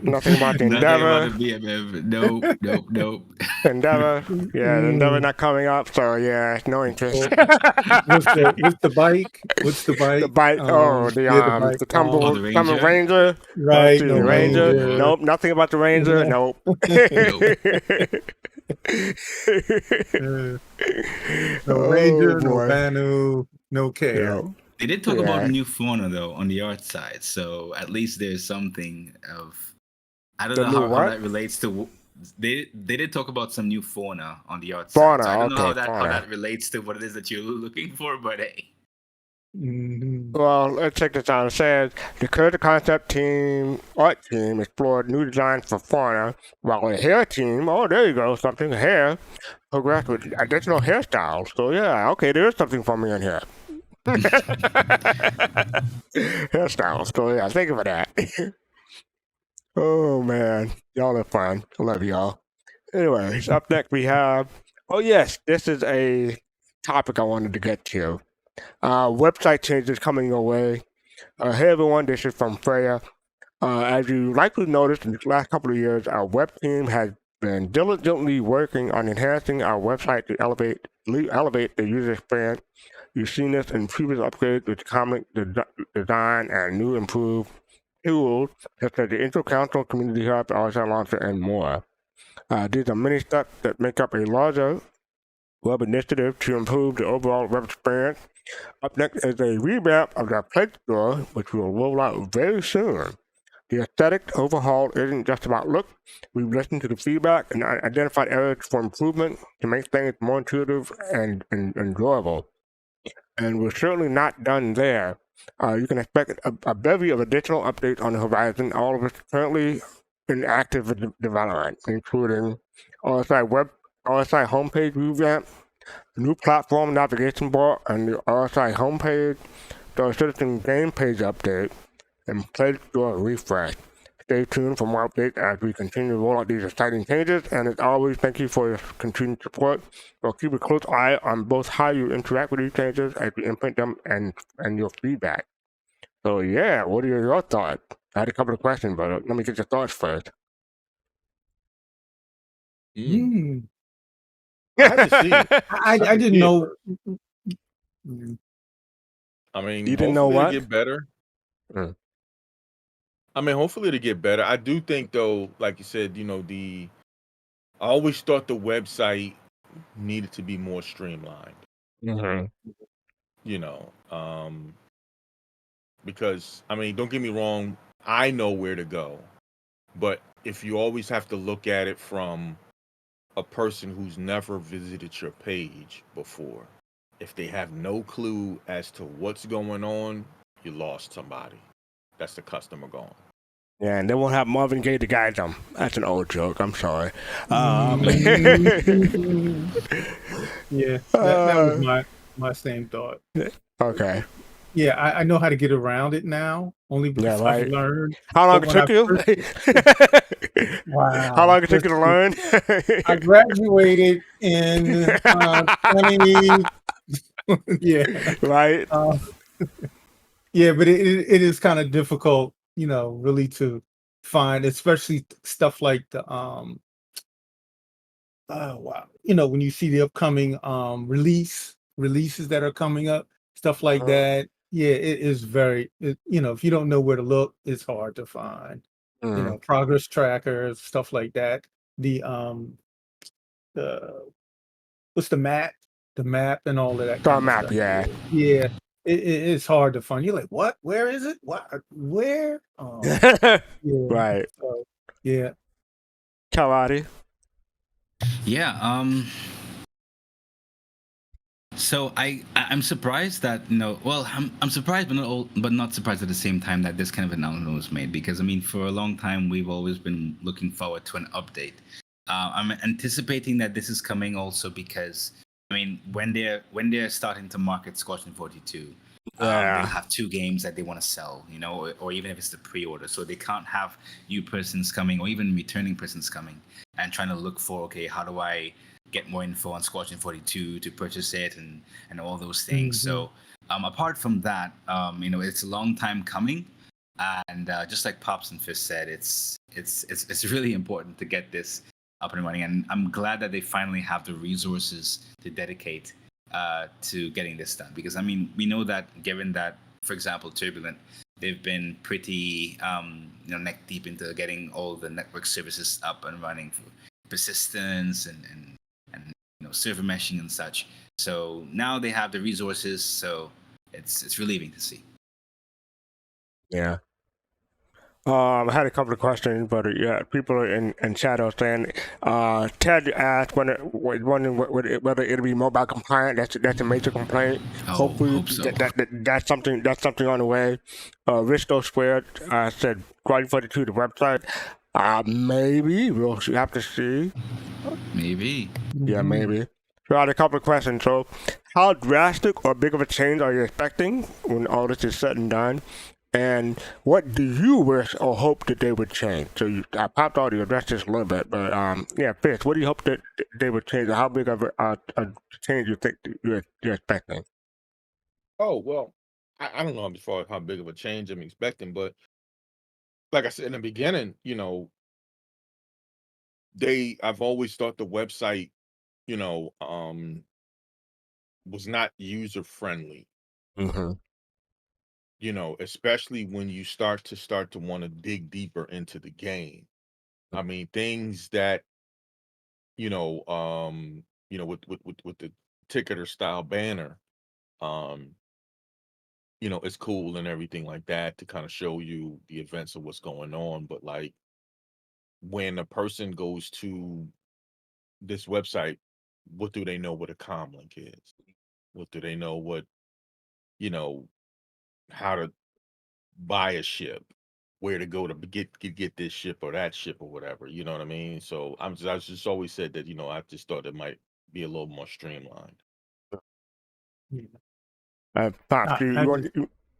Nothing about the Endeavor. Nothing about the BMF. Nope. Endeavor. Yeah, the Endeavor not coming up, so yeah, no interest. What's the bike? The bike. The Tumble Ranger. Right. No Ranger. Nope. Nothing about the Ranger. Yeah. Nope. No Ranger, no Banu, no care. Yeah. They did talk about new fauna though on the art side, so at least there's something of. I don't know how that relates to. They did talk about some new fauna on the art side. So I don't know how that relates to what it is that you're looking for, but hey. Well, let's check this out. It says the creative concept art team explored new designs for fauna, while the hair team, there you go, something hair, progressed with additional hairstyles. So yeah, okay, there is something for me in here. Hairstyles. So yeah, thank you for that. Oh man, y'all are fun. I love y'all. Anyways, up next we have. Oh yes, this is a topic I wanted to get to. Website changes coming your way. Hey everyone, this is from Freya. As you likely noticed in the last couple of years, our web team has been diligently working on enhancing our website to elevate the user experience. You've seen this in previous upgrades with comic design and new improved tools such as the Intro Council, Community Hub, RSL Launcher, and more. These are many steps that make up a larger web initiative to improve the overall web experience. Up next is a revamp of the Play Store, which will roll out very soon. The aesthetic overhaul isn't just about look. We've listened to the feedback and identified areas for improvement to make things more intuitive and enjoyable. And we're certainly not done there. You can expect a bevy of additional updates on the horizon, all of it currently in active development, including RSI homepage revamp, new platform navigation bar, and the RSI homepage, the citizen game page update, and Play Store refresh. Stay tuned for more updates as we continue to roll out these exciting changes, and as always, thank you for your continued support. We'll keep a close eye on both how you interact with these changes as we implement them and your feedback. So yeah, what are your thoughts? I had a couple of questions, but let me get your thoughts first. I had to see it. I didn't know. I mean, you didn't know what? Get better. I mean, hopefully to get better. I do think though, like you said, I always thought the website needed to be more streamlined. Because I mean, don't get me wrong, I know where to go, but if you always have to look at it from a person who's never visited your page before, if they have no clue as to what's going on, you lost somebody. That's the customer gone. Yeah, and they won't have Marvin Gaye to guide them. That's an old joke. I'm sorry. Yeah, that was my same thought. Okay. Yeah, I know how to get around it now, only because I learned. How long it took you? Wow. How long it took you to learn? I graduated in 20. Yeah. Right. Yeah, but it is kind of difficult, really to find, especially stuff like the when you see the upcoming releases that are coming up, stuff like that. Yeah, it is very, if you don't know where to look, it's hard to find. Progress trackers, stuff like that. The what's the map and all of that. The map, stuff. Yeah. Yeah. It's hard to find. You're like, what? Where is it? What? Where? Yeah. Right. So, yeah. Kalrati. Yeah. So I'm surprised that I'm surprised but not surprised at the same time that this kind of announcement was made, because I mean, for a long time we've always been looking forward to an update. I'm anticipating that this is coming also because I mean, when they're starting to market Squadron 42, they'll have 2 games that they want to sell, or even if it's the pre-order, so they can't have new persons coming or even returning persons coming and trying to look for, okay, how do I get more info on Squadron 42 to purchase it and all those things. So apart from that, it's a long time coming, and just like Pops and Fist said, it's really important to get this up and running, and I'm glad that they finally have the resources to dedicate to getting this done, because I mean, we know that given that, for example, Turbulent, they've been pretty neck deep into getting all the network services up and running for persistence and server meshing and such. So now they have the resources, so it's relieving to see. Yeah. I had a couple of questions, but yeah, people in chat are saying, Ted asked wondering whether it'll be mobile compliant. That's a major complaint. Hopefully, hope so. that's something on the way. Risto Squared said Squadron 42 the website. Maybe we'll have to see. Maybe. Yeah, maybe. So I had a couple of questions. So, how drastic or big of a change are you expecting when all this is said and done? And what do you wish or hope that they would change? So I popped out you addressed this a little bit, but Fitz, what do you hope that they would change? Or how big of a change you think you're expecting? Oh, well, I don't know as far as how big of a change I'm expecting, but like I said in the beginning, I've always thought the website, was not user friendly. Especially when you start to want to dig deeper into the game. I mean, things that, with the ticketer style banner, it's cool and everything like that to kind of show you the events of what's going on. But like when a person goes to this website, what do they know what a comm link is? What do they know what, how to buy a ship, where to go to get this ship or that ship or whatever. You know what I mean? So I just always said that, I just thought it might be a little more streamlined. Pops,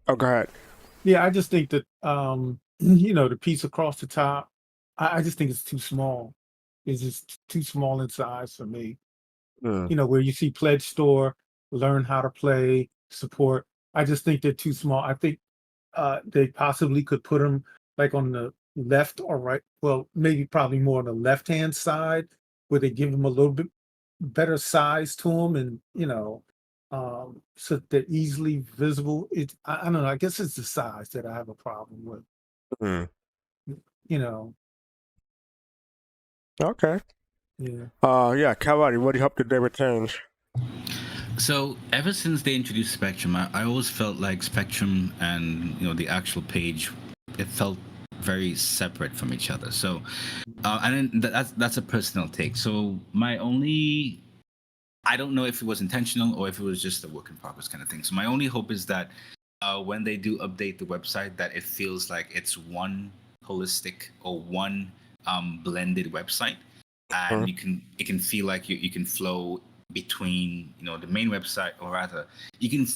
oh, go ahead. Yeah, I just think that the piece across the top, I just think it's too small. It's just too small in size for me. Where you see Pledge Store, learn how to play, support. I just think they're too small. I think they possibly could put them like on the left or right. Well, maybe probably more on the left-hand side, where they give them a little bit better size to them, and so they're easily visible. I don't know. I guess it's the size that I have a problem with. Okay. Yeah. Kalrati, what do you hope that they would change? So ever since they introduced Spectrum, I always felt like Spectrum and the actual page, it felt very separate from each other. So, and then that's a personal take. So I don't know if it was intentional or if it was just a work in progress kind of thing. So my only hope is that when they do update the website, that it feels like it's one holistic or one blended website, and it can feel like you can flow between the main website, or rather you can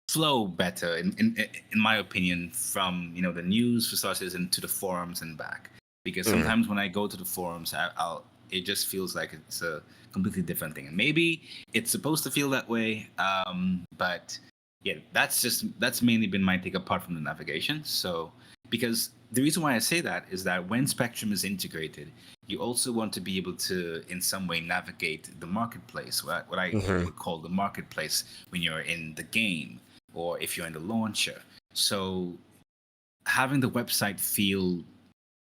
flow better in my opinion from the news for starters into the forums and back, because sometimes when I go to the forums it just feels like it's a completely different thing, and maybe it's supposed to feel that way, but yeah, that's mainly been my take apart from the navigation. So because the reason why I say that is that when Spectrum is integrated, you also want to be able to, in some way, navigate the marketplace, what I would call the marketplace when you're in the game or if you're in the launcher. So having the website feel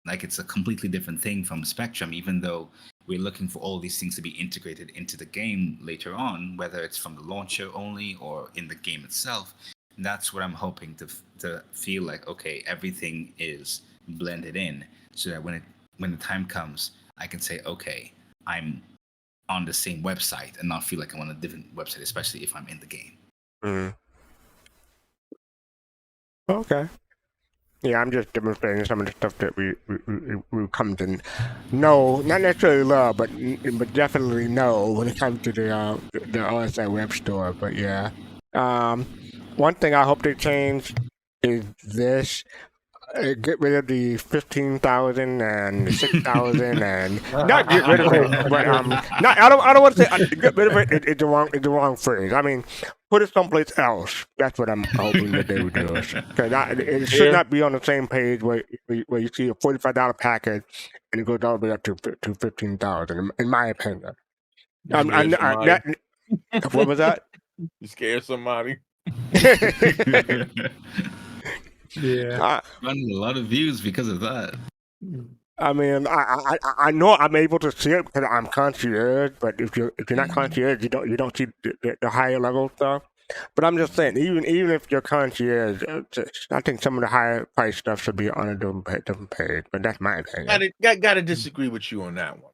like it's a completely different thing from Spectrum, even though we're looking for all these things to be integrated into the game later on, whether it's from the launcher only or in the game itself. That's what I'm hoping to feel like, okay, everything is blended in, so that when the time comes, I can say, okay, I'm on the same website and not feel like I'm on a different website, especially if I'm in the game. Okay. Yeah, I'm just demonstrating some of the stuff that we come to know, not necessarily love, but definitely know when it comes to the OSI web store. But yeah, one thing I hope they change is this. Get rid of the 15,000 and 6,000 and not get rid of it, but not. I don't want to say get rid of it. It's the wrong phrase. I mean, put it someplace else. That's what I'm hoping that they would do. Because it should not be on the same page where you see a $45 package and it goes all the way up to 15,000. In my opinion. What was that? You scared somebody? Yeah, running a lot of views because of that. I mean, I know I'm able to see it because I'm concierge, but if you're not concierge, you don't see the higher level stuff. But I'm just saying, even if you're concierge, I think some of the higher price stuff should be on a different page. But that's my opinion. Got to disagree with you on that one.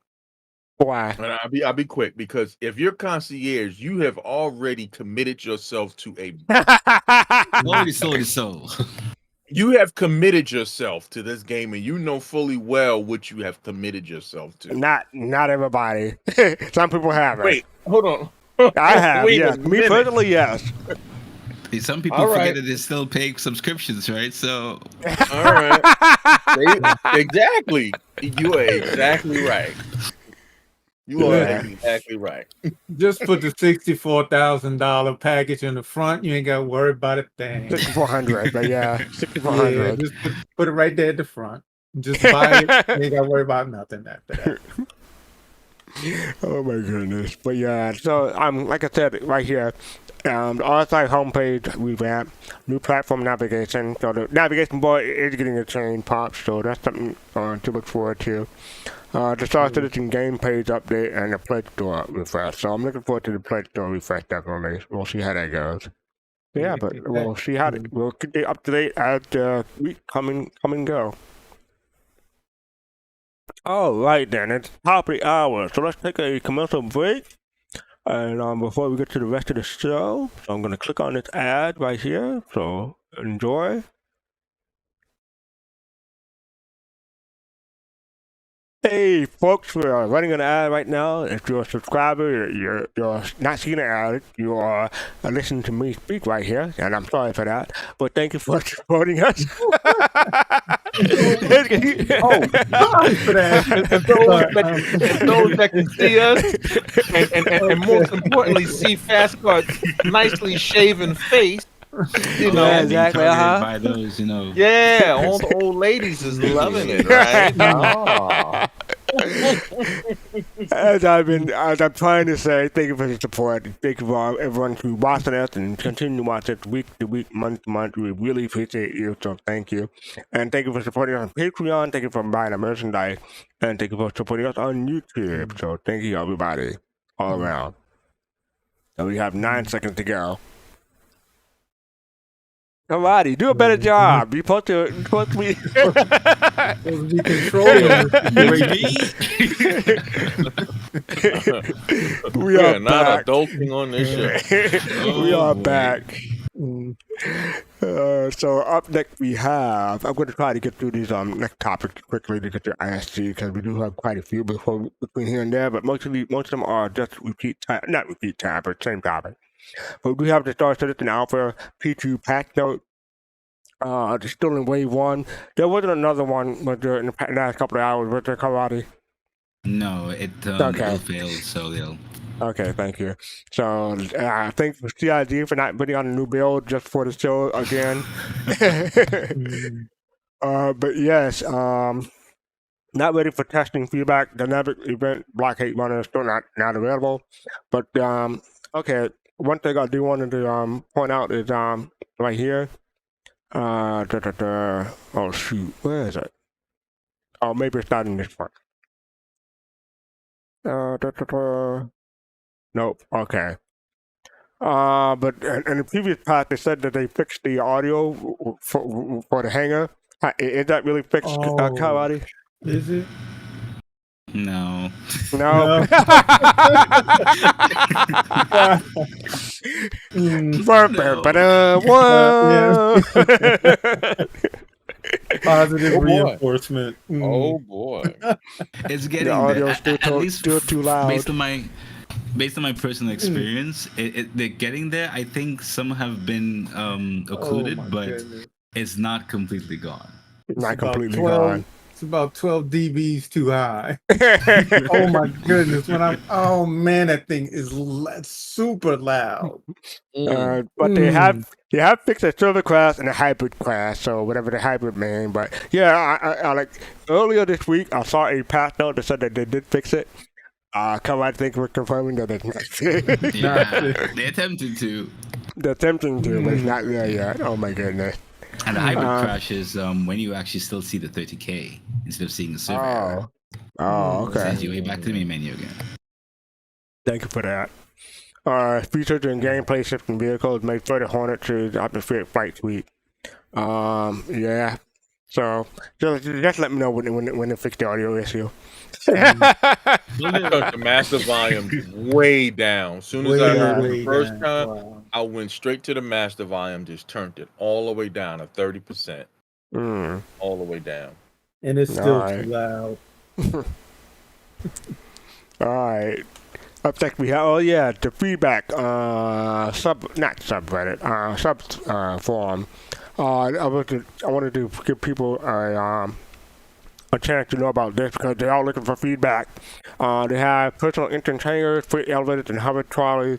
Why? And I'll be quick, because if you're concierge, you have already committed yourself to a so. You have committed yourself to this game, and you know fully well what you have committed yourself to. Not everybody. Some people haven't. Wait, hold on. I have. Yes. Me personally, yes. Some people forget that they still pay subscriptions, right? So, all right. Exactly. You are exactly right. You are exactly right. Just put the $64,000 package in the front. You ain't got to worry about a thing. $6,400, but yeah, $6,400. Yeah, just put it right there at the front. Just buy it. You ain't got to worry about nothing after that. Oh my goodness! But yeah, so like I said right here, the RSI homepage revamp, new platform navigation. So the navigation board is getting a change, Pop. So that's something to look forward to. The Star Citizen game page update and the Play Store refresh. So I'm looking forward to the Play Store refresh, definitely. We'll see how that goes. Yeah, but we'll see how we'll keep it up to date as the week come and go. All right, then. It's top of the hour. So let's take a commercial break. And before we get to the rest of the show, so I'm going to click on this ad right here. So enjoy. Hey, folks, we're running an ad right now. If you're a subscriber, you're not seeing an ad, you are listening to me speak right here, and I'm sorry for that. But thank you for supporting us. Sorry for that. And those that can see us, and most importantly, see Fastcart's nicely shaven face. You know, Yeah, exactly. By those, Yeah, all the old ladies is loving it, right? As I'm trying to say, thank you for the support. Thank you for everyone who watching us and continue to watch us week to week, month to month. We really appreciate you, so thank you. And thank you for supporting us on Patreon. Thank you for buying our merchandise. And thank you for supporting us on YouTube. So thank you, everybody, all around. So we have 9 seconds to go. Kalrati, do a better job. You're supposed to be Supposed to be controlling We are not back. adulting on this show. We are back. So up next we have. I'm going to try to get through these next topics quickly to get to ISG because we do have quite a few between here and there, but most of them are just not repeat tab, but same topic. But we have the Star Citizen Alpha P2 patch note. They're still in wave 1. There wasn't another one, but in the last couple of hours, was there, Kalrati? No, it failed, so they'll. Okay, thank you. So, thanks for CIG for not putting on a new build just for the show again. But yes, not ready for testing feedback. Dynamic event blockade runner is still not available. But, okay, one thing I do want to point out is right here. Oh, shoot, where is it? Oh, maybe it's not in this one. Nope. Okay. But in the previous part, they said that they fixed the audio for the hanger. Is that really fixed, Kalrati? Is it? No. No. Positive reinforcement. Oh boy. It's getting the audio there. At least still too loud. Based on my personal experience, they're getting there. I think some have been occluded, but it's not completely gone. Not completely gone. It's about 12 dBs too high. Oh my goodness! Oh man, that thing is super loud. But they have fixed a server class and a hybrid class, so whatever the hybrid mean. But yeah, I like earlier this week I saw a patch note that said that they did fix it. I think we're confirming that it's not. Yeah, they attempted to. They're attempting to, but it's not there yet. Oh my goodness. And the hybrid crash is when you actually still see the 30K instead of seeing the server error. Oh, okay. Sends you way back to the main menu again. Thank you for that. Features and gameplay shifting vehicles made further Hornet to the atmospheric flight suite. Yeah. So just let me know when they fix the audio issue. I turned the master volume way down. As soon as I heard it the first time, I went straight to the master volume, just turned it all the way down to 30%. All the way down. And it's still too loud. All right. Up next we have the feedback forum. I wanted to give people a chance to know about this because they're all looking for feedback. They have personal entrance hangars, freight elevators, and hover trolleys,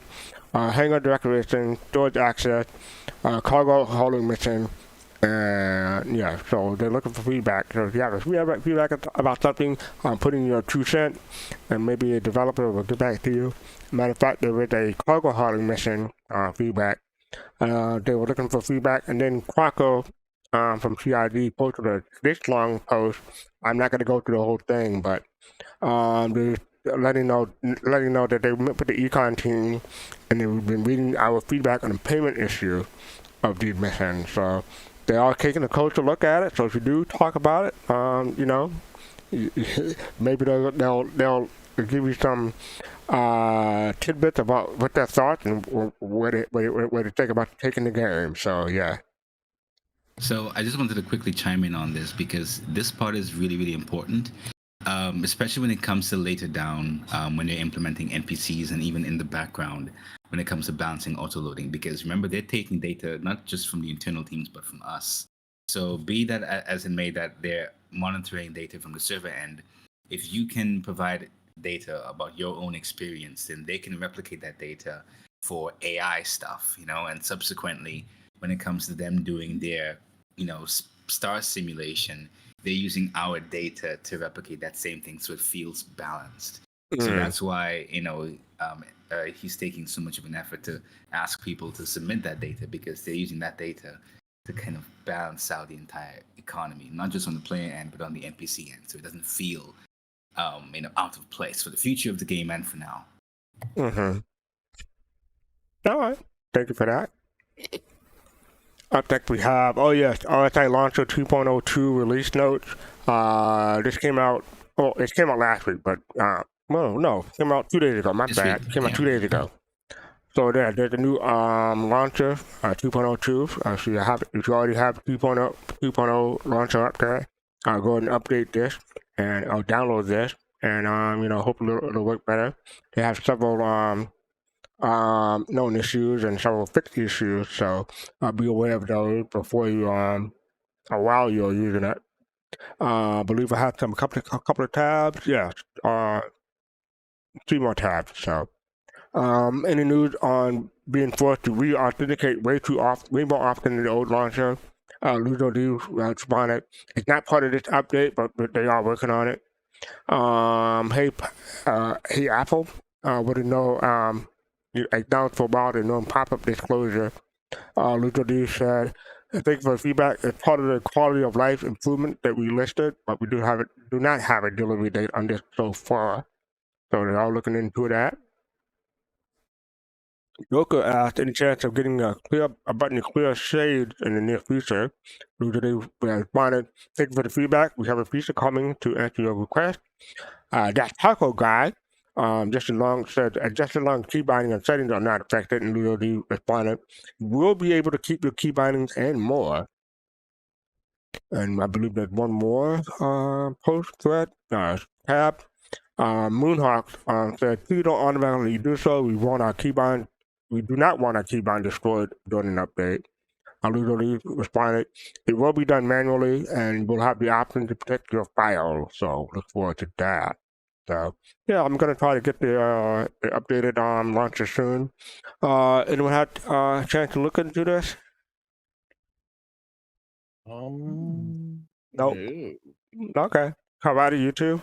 hangar decoration, storage access, cargo hauling mission, and yeah, so they're looking for feedback. So if you have feedback about something, put in your 2 cents, and maybe a developer will get back to you. Matter of fact, there was a cargo hauling mission feedback. They were looking for feedback, and then Quaco from CID posted this long post. I'm not going to go through the whole thing, but they're letting know that they met with the econ team, and they've been reading our feedback on the payment issue of these missions. So they are taking a closer look at it. So if you do talk about it, maybe they'll give you some tidbits about what their thoughts and what they think about taking the game. So yeah. So I just wanted to quickly chime in on this because this part is really, really important, especially when it comes to later down when you're implementing NPCs and even in the background when it comes to balancing autoloading. Because remember, they're taking data not just from the internal teams but from us. So be that as it may that they're monitoring data from the server end, if you can provide data about your own experience, then they can replicate that data for AI stuff, and subsequently when it comes to them doing their, star simulation, they're using our data to replicate that same thing, so it feels balanced. So that's why, he's taking so much of an effort to ask people to submit that data, because they're using that data to kind of balance out the entire economy, not just on the player end, but on the NPC end, so it doesn't feel, out of place for the future of the game and for now. All right. Thank you for that. Up next we have, RSI Launcher 2.02 release notes. This came out, it came out last week, but, it came out 2 days ago. My bad. It came out 2 days ago. So there's a new launcher, 2.02. So if you already have 2.0 launcher up there, go ahead and update this and download this, and hopefully it'll work better. They have several known issues and several fixed issues, so be aware of those before you while you're using it. I believe I have a couple of tabs. Yes, 3 more tabs. So, any news on being forced to re-authenticate way more often than the old launcher? Ludo D responded, it's not part of this update, but they are working on it. Hey Apple, what do you know? You acknowledged for a while the known pop-up disclosure. Ludo D said, thank you for the feedback. It's part of the quality of life improvement that we listed, but we do not have a delivery date on this so far. So they're all looking into that. Joker asked, any chance of getting a button to clear shades in the near future? Ludo D responded, thank you for the feedback. We have a feature coming to answer your request. That Taco guy, just as long key binding and settings are not affected, and Ludo D responded, you will be able to keep your key bindings and more. And I believe there's one more post thread, tab. Moonhawk said, please don't automatically do so. We do not want our keybind destroyed during an update. Ludo D responded, it will be done manually, and we'll have the option to protect your file. So look forward to that. So yeah, I'm gonna try to get the updated launcher soon. Anyone had a chance to look into this? Nope. Okay. How about it, you two?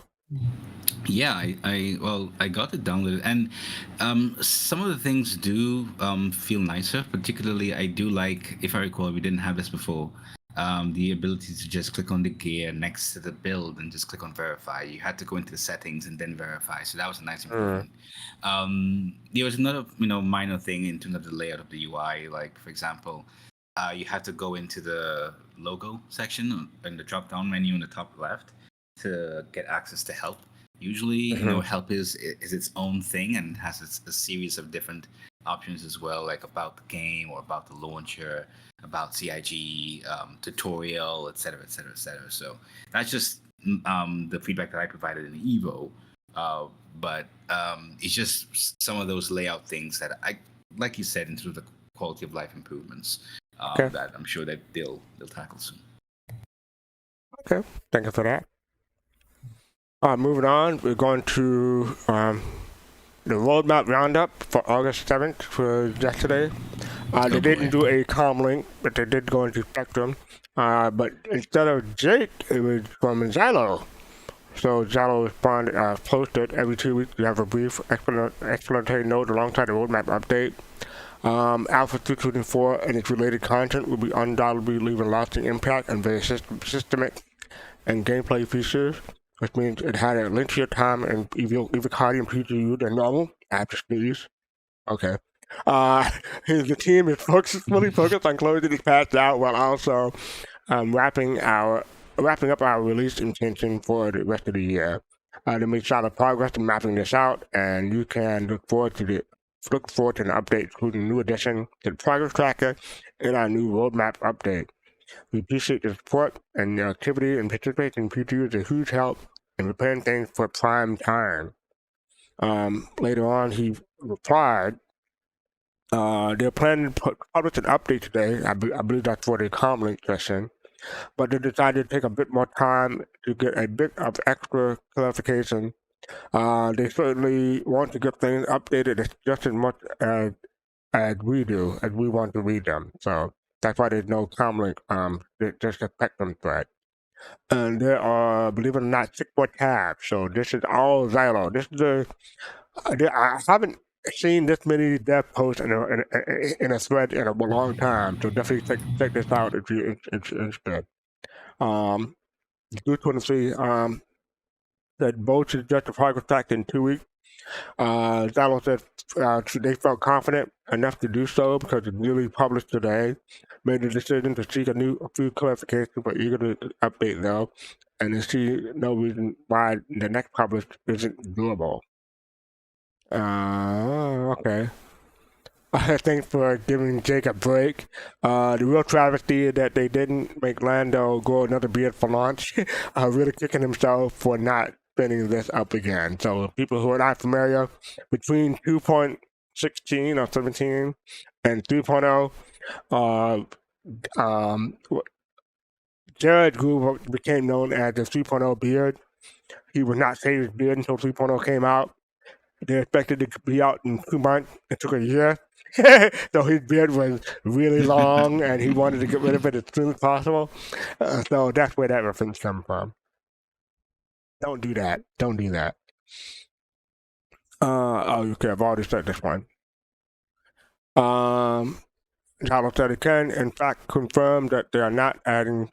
Yeah, I got it downloaded, and some of the things do feel nicer. Particularly, I do like, if I recall, we didn't have this before, the ability to just click on the gear next to the build and just click on verify. You had to go into the settings and then verify, so that was a nice improvement. There was another minor thing in terms of the layout of the UI, like for example, you had to go into the logo section in the drop down menu in the top left to get access to help. Usually, help is its own thing and has a series of different options as well, like about the game or about the launcher, about CIG, tutorial, etc., etc., etc. So that's just the feedback that I provided in Evo. But it's just some of those layout things that I, like you said, into the quality of life improvements that I'm sure that they'll tackle soon. Okay, thank you for that. Moving on, we're going to the roadmap roundup for August 7th for yesterday. They didn't do a com link, but they did go into Spectrum. But instead of Jake, it was from Zalo. So Zalo posted every 2 weeks. We have a brief explanatory note alongside the roadmap update. Alpha 2.4 and its related content will be undoubtedly leaving lasting impact on various systemic and gameplay features, which means it had a lengthier time and Evocati and PGU than normal. After sneeze. Okay. The team is fully focused on closing this patch out while also wrapping up our release intention for the rest of the year. They made solid progress in mapping this out, and you can look forward to an update, including new addition to the progress tracker and our new roadmap update. We appreciate your support and your activity and participation in PTU is a huge help in preparing things for prime time. Later on, he replied, they're planning to publish an update today. I believe that's for the comlink session. But they decided to take a bit more time to get a bit of extra clarification. They certainly want to get things updated just as much as we do, as we want to read them. So that's why there's no comlink, just a spectrum thread. And there are, believe it or not, 6 more tabs. So this is all Xylo. This is I haven't seen this many dev posts in a thread in a long time. So definitely check this out if you're interested. 223 said both should just a progress track in 2 weeks. Xylo said they felt confident enough to do so because it's newly published today. Made the decision to seek a few clarifications, but eager to update though, and they see no reason why the next publish isn't doable. Okay. Thanks for giving Jake a break. The real travesty is that they didn't make Lando grow another beard for launch, really kicking himself for not spinning this up again. So people who are not familiar, between 2.16 or 17 and 3.0, Jared grew what became known as the 3.0 beard. He would not shave his beard until 3.0 came out. They expected it to be out in 2 months. It took a year. So his beard was really long and he wanted to get rid of it as soon as possible. So that's where that reference comes from. Don't do that. Don't do that. Okay, I've already said this one. Xylo said it can, in fact, confirm that they are not adding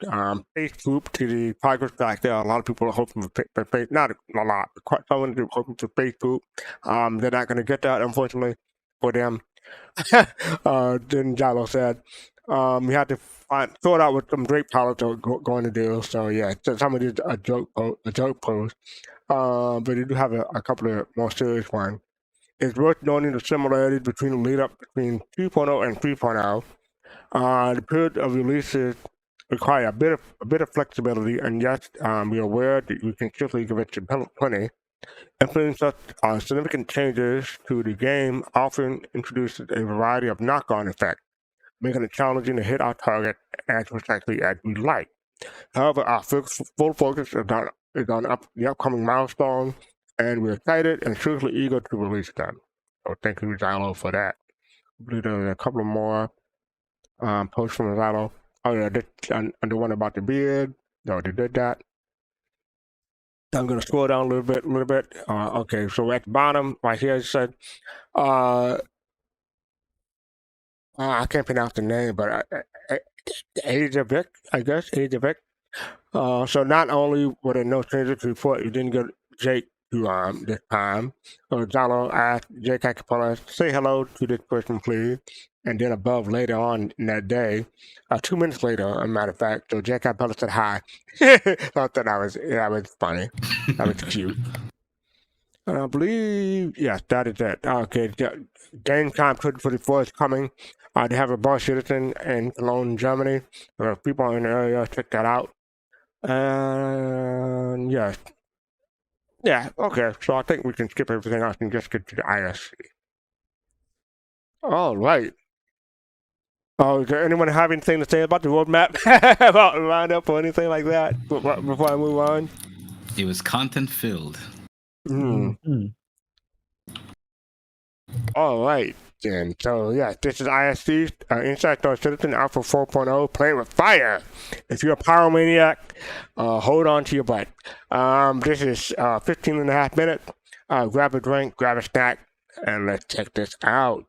face group to the progress track. There are a lot of people are hoping for face, not a lot, but quite someone is hoping for face group. They're not going to get that, unfortunately, for them. Then Xylo said, we had to sort out what some great pilots are going to do. So yeah, some of these are a joke post, but they do have a couple of more serious ones. It's worth noting the similarities between the lead up between 2.0 and 3.0. The period of releases require a bit of flexibility, and yes, we are aware that we can quickly give it to plenty. Implementing such significant changes to the game often introduces a variety of knock-on effects, making it challenging to hit our target as precisely as we like. However, our full focus is on the upcoming milestone, and we're excited and truly eager to release them. So thank you, Xylo, for that. I believe there's a couple more posts from Xylo. Oh yeah, the one about the beard. No, they did that. I'm gonna scroll down a little bit. Okay, so at the bottom right here it said, I can't pronounce the name, but Ajavic, I guess Ajavic. So not only were there no changes to report, you didn't get Jake to this time. So Xylo asked Jake Acapella, say hello to this person, please. And then above later on in that day, 2 minutes later, as a matter of fact, so Jake Acapella said hi. So I thought that was funny. That was cute. And I believe, yes, that is it. Okay, Gamescom 2024 is coming. They have a bar citizen in Cologne, Germany. There are people in the area, check that out. And yes. Yeah, okay, so I think we can skip everything else and just get to the ISC. All right. Oh, is there anyone have anything to say about the roadmap? About Roundup or anything like that before I move on? It was content-filled. All right, then. So, yeah, this is ISC, Inside Star Citizen Alpha 4.0, playing with fire. If you're a pyromaniac, hold on to your butt. This is 15 and a half minutes. Grab a drink, grab a snack, and let's check this out.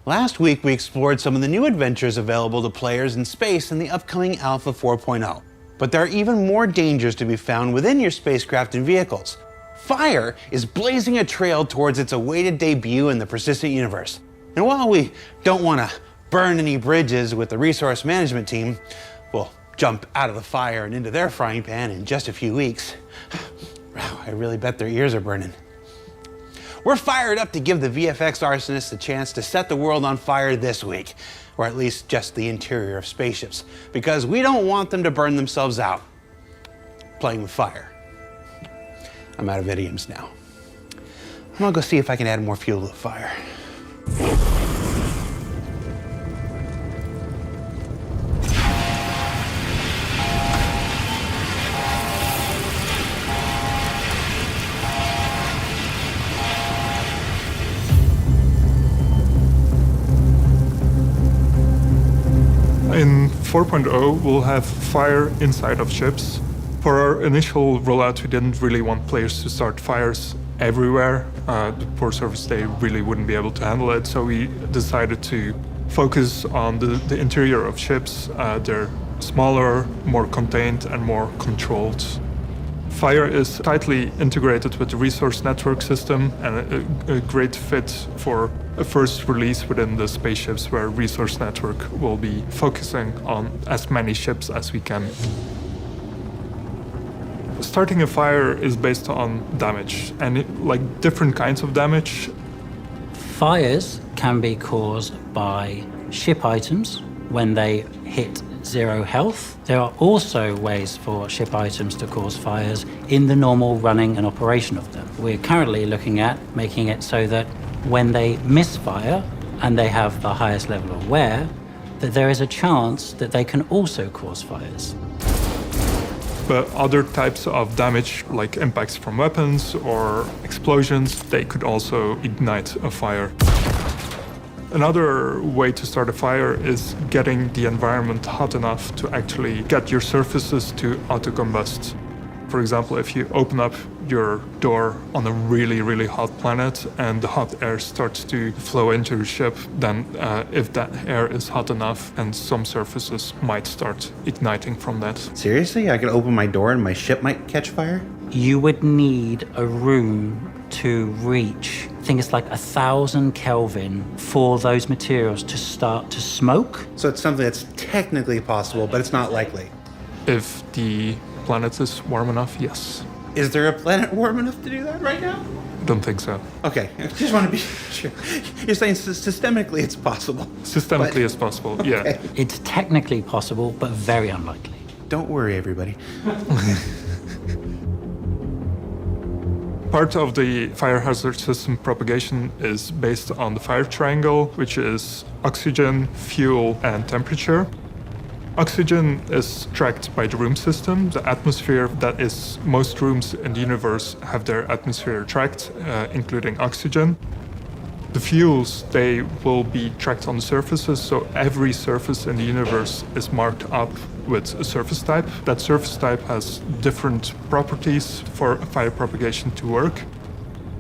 Last week, we explored some of the new adventures available to players in space in the upcoming Alpha 4.0. But there are even more dangers to be found within your spacecraft and vehicles. Fire is blazing a trail towards its awaited debut in the persistent universe. And while we don't want to burn any bridges with the resource management team, we'll jump out of the fire and into their frying pan in just a few weeks. Wow, I really bet their ears are burning. We're fired up to give the VFX arsonists a chance to set the world on fire this week, or at least just the interior of spaceships, because we don't want them to burn themselves out playing with fire. I'm out of idioms now. I'm gonna go see if I can add more fuel to the fire. In 4.0, we'll have fire inside of ships. For our initial rollout, we didn't really want players to start fires everywhere. The poor surface, they really wouldn't be able to handle it, so we decided to focus on the interior of ships. They're smaller, more contained, and more controlled. Fire is tightly integrated with the resource network system and a great fit for a first release within the spaceships, where resource network will be focusing on as many ships as we can. Starting a fire is based on damage, and different kinds of damage. Fires can be caused by ship items when they hit 0 health. There are also ways for ship items to cause fires in the normal running and operation of them. We're currently looking at making it so that when they misfire and they have the highest level of wear, that there is a chance that they can also cause fires. But other types of damage, like impacts from weapons or explosions, they could also ignite a fire. Another way to start a fire is getting the environment hot enough to actually get your surfaces to auto-combust. For example, if you open up your door on a really, really hot planet and the hot air starts to flow into your ship, then if that air is hot enough, and some surfaces might start igniting from that. Seriously? I could open my door and my ship might catch fire? You would need a room to reach, I think it's like 1,000 Kelvin for those materials to start to smoke. So it's something that's technically possible, but it's not likely. If the planet is warm enough, yes. Is there a planet warm enough to do that right now? Don't think so. Okay, I just want to be sure. You're saying systemically it's possible. Systemically it's possible, okay. Yeah. It's technically possible, but very unlikely. Don't worry, everybody. Part of the fire hazard system propagation is based on the fire triangle, which is oxygen, fuel, and temperature. Oxygen is tracked by the room system. The atmosphere, that is, most rooms in the universe have their atmosphere tracked, including oxygen. The fuels, they will be tracked on the surfaces, so every surface in the universe is marked up with a surface type. That surface type has different properties for fire propagation to work.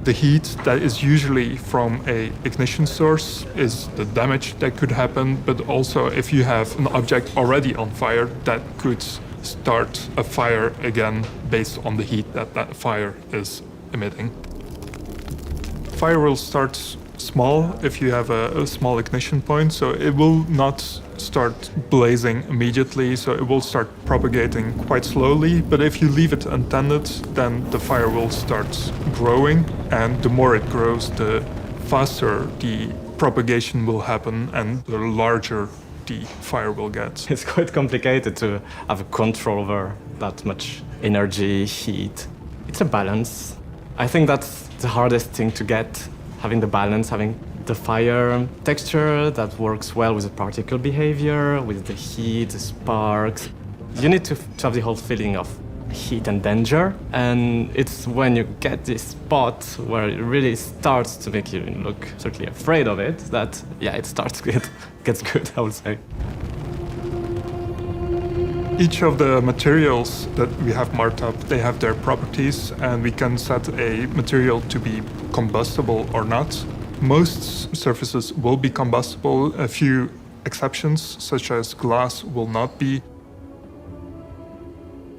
The heat that is usually from an ignition source is the damage that could happen, but also if you have an object already on fire, that could start a fire again based on the heat that that fire is emitting. Fire will start small if you have a small ignition point, so it will not start blazing immediately, so it will start propagating quite slowly. But if you leave it untended, then the fire will start growing, and the more it grows, the faster the propagation will happen and the larger the fire will get. It's quite complicated to have a control over that much energy, heat. It's a balance. I think that's the hardest thing to get, having the balance, having the fire texture that works well with the particle behavior, with the heat, the sparks. You need to have the whole feeling of heat and danger, and it's when you get this spot where it really starts to make you look certainly afraid of it that, yeah, it starts to gets good, I would say. Each of the materials that we have marked up, they have their properties, and we can set a material to be combustible or not. Most surfaces will be combustible. A few exceptions, such as glass, will not be.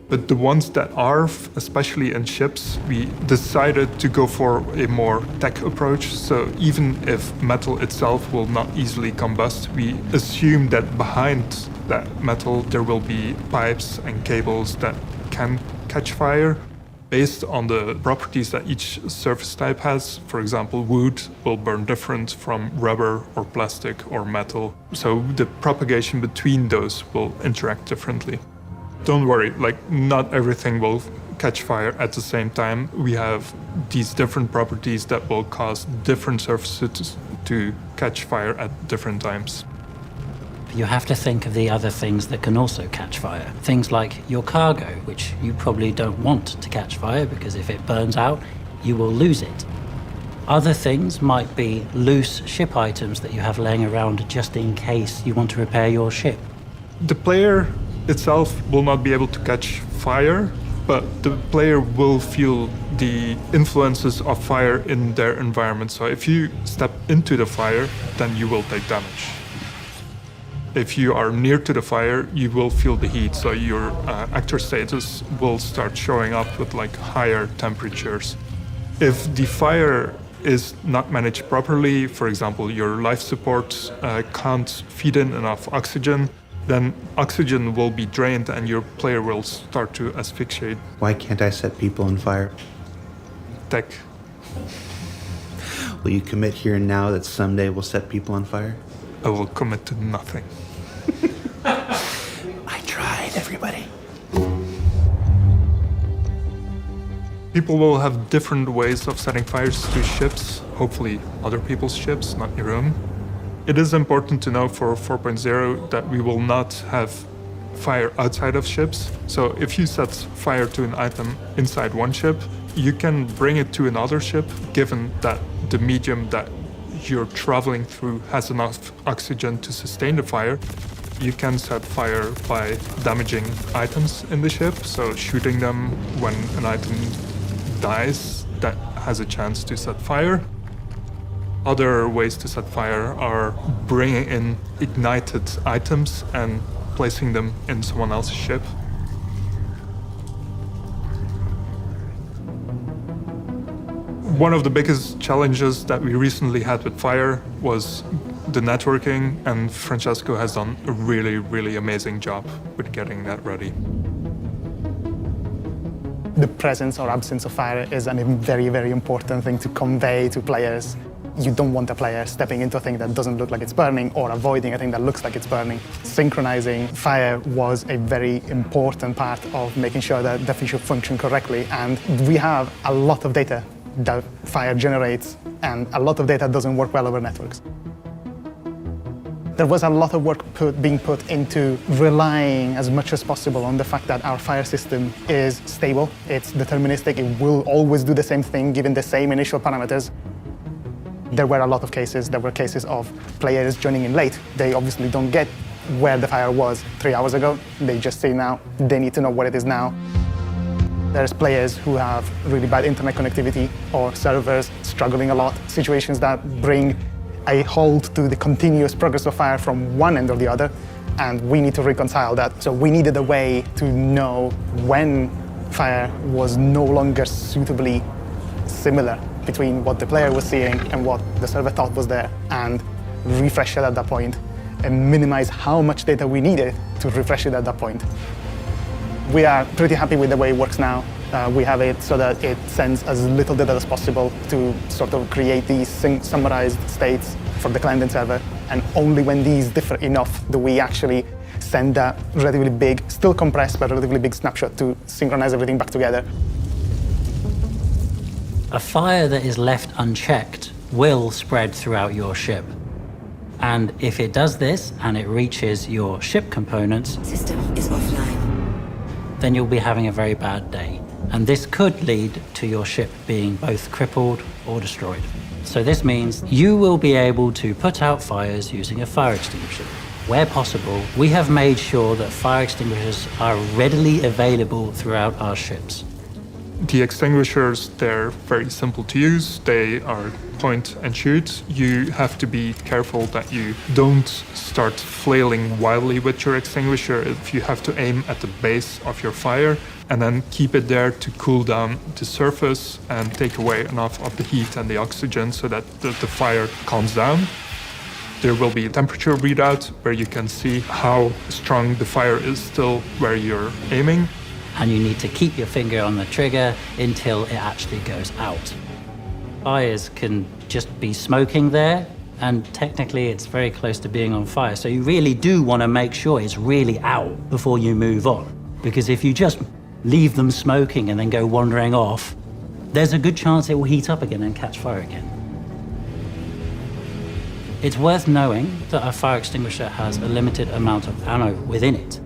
But the ones that are, especially in ships, we decided to go for a more tech approach. So even if metal itself will not easily combust, we assume that behind that metal there will be pipes and cables that can catch fire. based on the properties that each surface type has. For example, wood will burn different from rubber or plastic or metal. So the propagation between those will interact differently. Don't worry, like not everything will catch fire at the same time. We have these different properties that will cause different surfaces to catch fire at different times. You have to think of the other things that can also catch fire. Things like your cargo, which you probably don't want to catch fire because if it burns out, you will lose it. Other things might be loose ship items that you have laying around just in case you want to repair your ship. The player itself will not be able to catch fire, but the player will feel the influences of fire in their environment. So if you step into the fire, then you will take damage. If you are near to the fire, you will feel the heat, so your actor status will start showing up with like higher temperatures. If the fire is not managed properly, for example, your life support can't feed in enough oxygen, then oxygen will be drained and your player will start to asphyxiate. Why can't I set people on fire? Tech. Will you commit here and now that someday we'll set people on fire? I will commit to nothing. I tried, everybody. People will have different ways of setting fires to ships, hopefully other people's ships, not your own. It is important to know for 4.0 that we will not have fire outside of ships. So if you set fire to an item inside one ship, you can bring it to another ship, given that the medium that you're traveling through has enough oxygen to sustain the fire. You can set fire by damaging items in the ship, so shooting them when an item dies that has a chance to set fire. Other ways to set fire are bringing in ignited items and placing them in someone else's ship. One of the biggest challenges that we recently had with fire was the networking, and Francesco has done a really, really amazing job with getting that ready. The presence or absence of fire is a very, very important thing to convey to players. You don't want a player stepping into a thing that doesn't look like it's burning or avoiding a thing that looks like it's burning. Synchronizing fire was a very important part of making sure that the feature functioned correctly, and we have a lot of data that fire generates, and a lot of data doesn't work well over networks. There was a lot of work being put into relying as much as possible on the fact that our fire system is stable, it's deterministic, it will always do the same thing given the same initial parameters. There were a lot of cases. There were cases of players joining in late. They obviously don't get where the fire was 3 hours ago. They just say now, they need to know what it is now. There's players who have really bad internet connectivity or servers struggling a lot, situations that bring a halt to the continuous progress of fire from one end or the other, and we need to reconcile that. So we needed a way to know when fire was no longer suitably similar between what the player was seeing and what the server thought was there, and refresh it at that point, and minimize how much data we needed to refresh it at that point. We are pretty happy with the way it works now. We have it so that it sends as little data as possible to sort of create these summarized states for the client and server, and only when these differ enough do we actually send that relatively big, still compressed, but relatively big snapshot to synchronize everything back together. A fire that is left unchecked will spread throughout your ship. And if it does this and it reaches your ship components, system is offline, then you'll be having a very bad day. And this could lead to your ship being both crippled or destroyed. So this means you will be able to put out fires using a fire extinguisher. Where possible, we have made sure that fire extinguishers are readily available throughout our ships. The extinguishers, they're very simple to use. They are point and shoot. You have to be careful that you don't start flailing wildly with your extinguisher. If you have to aim at the base of your fire and then keep it there to cool down the surface and take away enough of the heat and the oxygen so that the fire calms down. There will be a temperature readout where you can see how strong the fire is still where you're aiming. and you need to keep your finger on the trigger until it actually goes out. Fires can just be smoking there, and technically it's very close to being on fire. So you really do want to make sure it's really out before you move on. Because if you just leave them smoking and then go wandering off, there's a good chance it will heat up again and catch fire again. It's worth knowing that a fire extinguisher has a limited amount of ammo within it.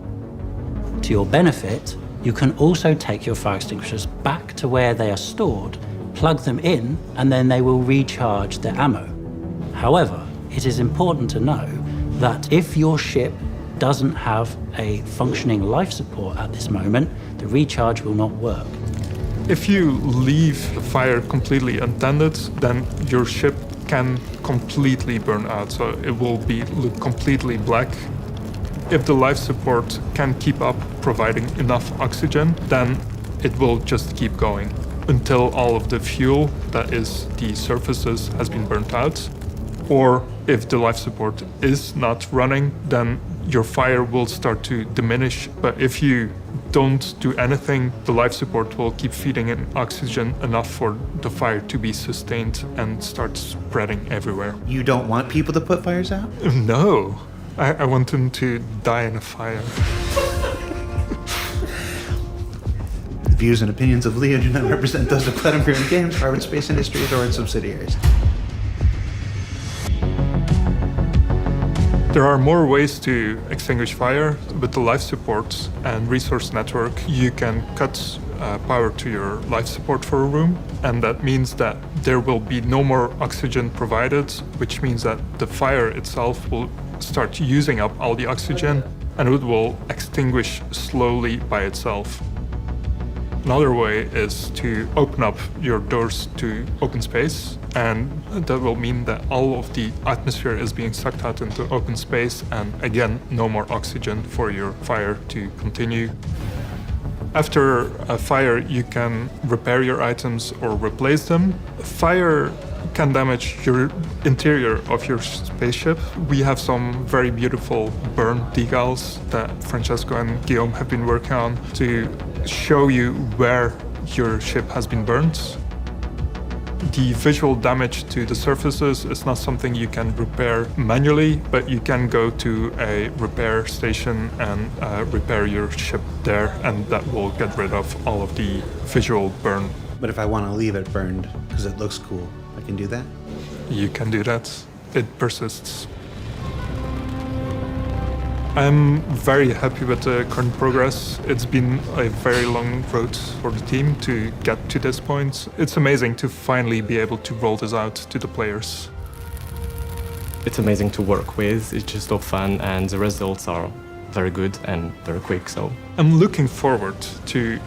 To your benefit, you can also take your fire extinguishers back to where they are stored, plug them in, and then they will recharge the ammo. However, it is important to know that if your ship doesn't have a functioning life support at this moment, the recharge will not work. If you leave the fire completely untended, then your ship can completely burn out, so it will look completely black. If the life support can keep up providing enough oxygen, then it will just keep going until all of the fuel, that is the surfaces, has been burnt out. Or if the life support is not running, then your fire will start to diminish. But if you don't do anything, the life support will keep feeding in oxygen enough for the fire to be sustained and start spreading everywhere. You don't want people to put fires out? No, I want them to die in a fire. The views and opinions of Leo do not represent those of Cloud Imperium Games, Private Space Industries, or its subsidiaries. There are more ways to extinguish fire. With the life support and resource network, you can cut power to your life support for a room, and that means that there will be no more oxygen provided, which means that the fire itself will start using up all the oxygen, and it will extinguish slowly by itself. Another way is to open up your doors to open space, and that will mean that all of the atmosphere is being sucked out into open space, and again, no more oxygen for your fire to continue. After a fire, you can repair your items or replace them. Fire can damage your interior of your spaceship. We have some very beautiful burn decals that Francesco and Guillaume have been working on to show you where your ship has been burnt. The visual damage to the surfaces is not something you can repair manually, but you can go to a repair station and repair your ship there, and that will get rid of all of the visual burn. But if I want to leave it burned because it looks cool, I can do that? You can do that. It persists. I'm very happy with the current progress. It's been a very long road for the team to get to this point. It's amazing to finally be able to roll this out to the players. It's amazing to work with. It's just so fun, and the results are very good and very quick. So I'm looking forward to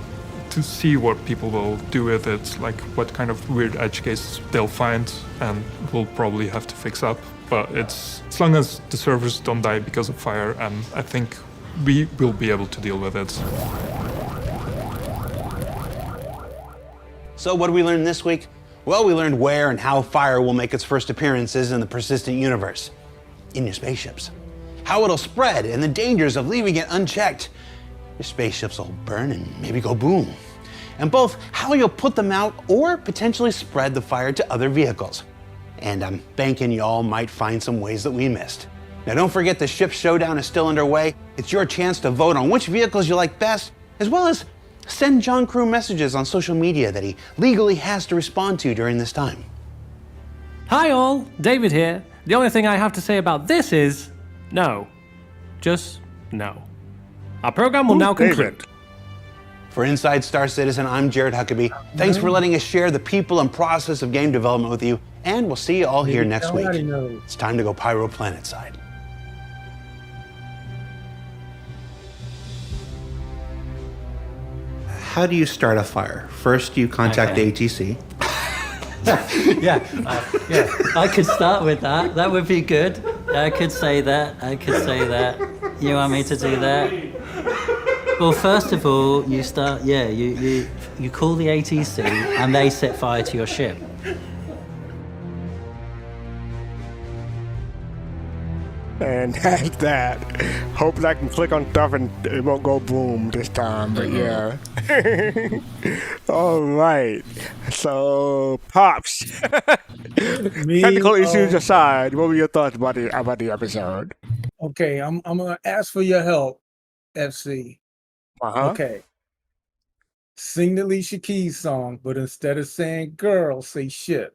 see what people will do with it, like what kind of weird edge cases they'll find, and we'll probably have to fix up. But it's as long as the servers don't die because of fire, and I think we will be able to deal with it. So what did we learn this week? Well, we learned where and how fire will make its first appearances in the persistent universe, in your spaceships. How it'll spread and the dangers of leaving it unchecked. Your spaceships will burn and maybe go boom. And both how you'll put them out or potentially spread the fire to other vehicles. And I'm banking y'all might find some ways that we missed. Now don't forget the ship Showdown is still underway. It's your chance to vote on which vehicles you like best, as well as send John Crew messages on social media that he legally has to respond to during this time. Hi all, David here. The only thing I have to say about this is no. Just no. Our program will now conclude. For Inside Star Citizen, I'm Jared Huckabee. Thanks for letting us share the people and process of game development with you, and we'll see you all here next week. It's time to go Pyro Planet side. How do you start a fire? First, you contact the ATC. Yeah, I could start with that. That would be good. I could say that. You want me to do that? Well, first of all, you start. Yeah, you call the ATC and they set fire to your ship. And that's that. Hope I can click on stuff and it won't go boom this time, but yeah. All right. So, Pops. Technical issues aside, what were your thoughts about the episode? Okay, I'm gonna ask for your help, FC. Okay. Sing the Alicia Keys song, but instead of saying girl, say ship.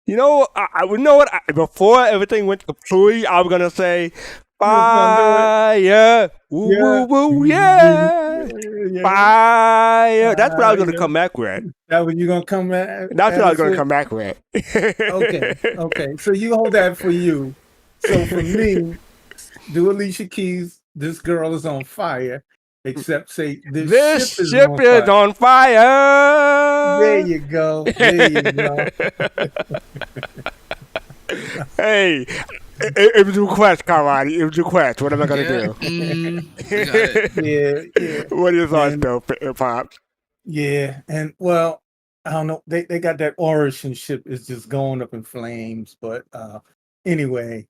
You know, I would know what before everything went completely. I was gonna say fire, woo woo woo, yeah, fire. That's what I was gonna come back with. That what you gonna come back? That's what I was gonna come back with. Okay. So you hold that for you. So for me, do Alicia Keys. This girl is on fire. Except say this ship is on fire. There you go. Hey, it was a request, Kalrati. It was a request. What am I gonna do? Yeah. What are your thoughts, though, Pops? Yeah, and well, I don't know. They got that Ocean ship is just going up in flames. But anyway,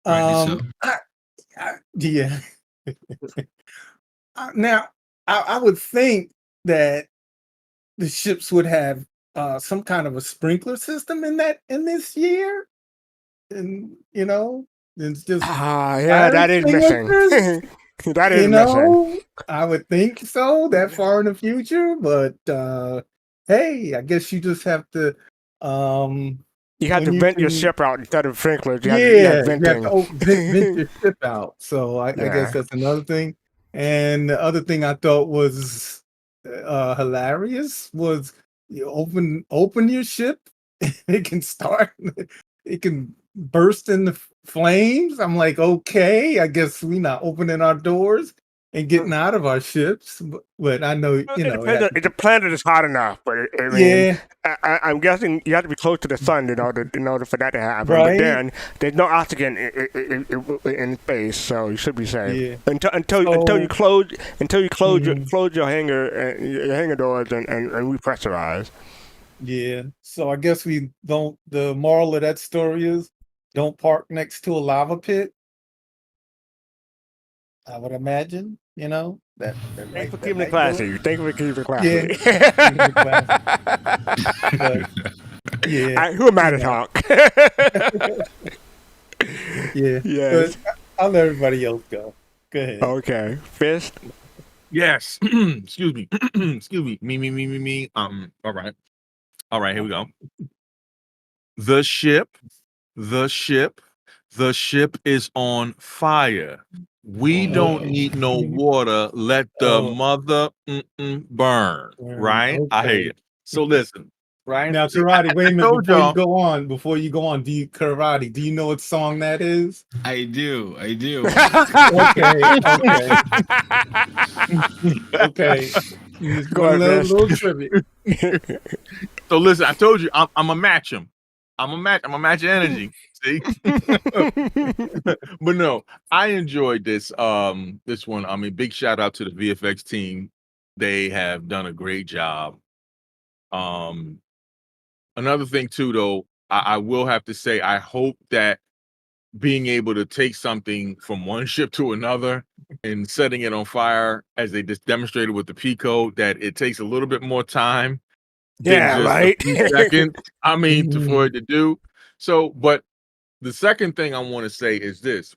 yeah. Now, I would think that the ships would have some kind of a sprinkler system in this year, and it's just that is missing. That is missing. I would think so. That far in the future, but hey, I guess you just have to. You have to vent your ship out instead of sprinklers. You have to vent your ship out. So I guess that's another thing. And the other thing I thought was hilarious was you open your ship, it can burst into flames. I'm like, okay, I guess we're not opening our doors and getting out of our ships. But I know, the planet is hot enough, but I'm guessing you have to be close to the sun in order for that to happen. Right? But then there's no oxygen in space, so you should be safe. Yeah. Until you close your hangar doors and repressurize. Yeah. So I guess the moral of that story is don't park next to a lava pit. I would imagine, that. Thanks for keeping it classy. Thank you for keeping it classy. Yeah. Who am I to talk? Yeah. Yes. But I'll let everybody else go. Go ahead. Okay. Fist. Yes. Excuse me. Excuse me. Me. All right. Here we go. The ship is on fire. We don't need no water. Let the mother burn. Right? Okay. I hear you. So listen. Right now, Kalrati. Wait a minute before you go on. Kalrati, do you know what song that is? I do. Okay. Go a little trivia. So listen, I told you I'm a match him. I'm a match energy. See? But no, I enjoyed this one. I mean, big shout out to the VFX team. They have done a great job. Another thing too, though, I will have to say, I hope that being able to take something from one ship to another and setting it on fire, as they just demonstrated with the Pico, that it takes a little bit more time. Right. A few seconds, for it to do. So, but the second thing I want to say is this.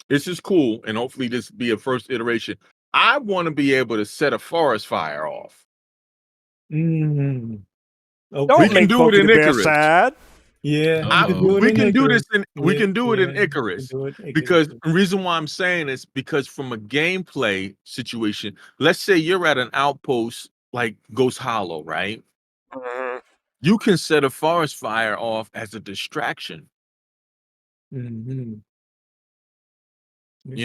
This is cool, and hopefully this be a first iteration. I want to be able to set a forest fire off. Okay. We can do it in Icarus. We can do this in Icarus. Because the reason why I'm saying is because from a gameplay situation, let's say you're at an outpost like Ghost Hollow, right? You can set a forest fire off as a distraction. You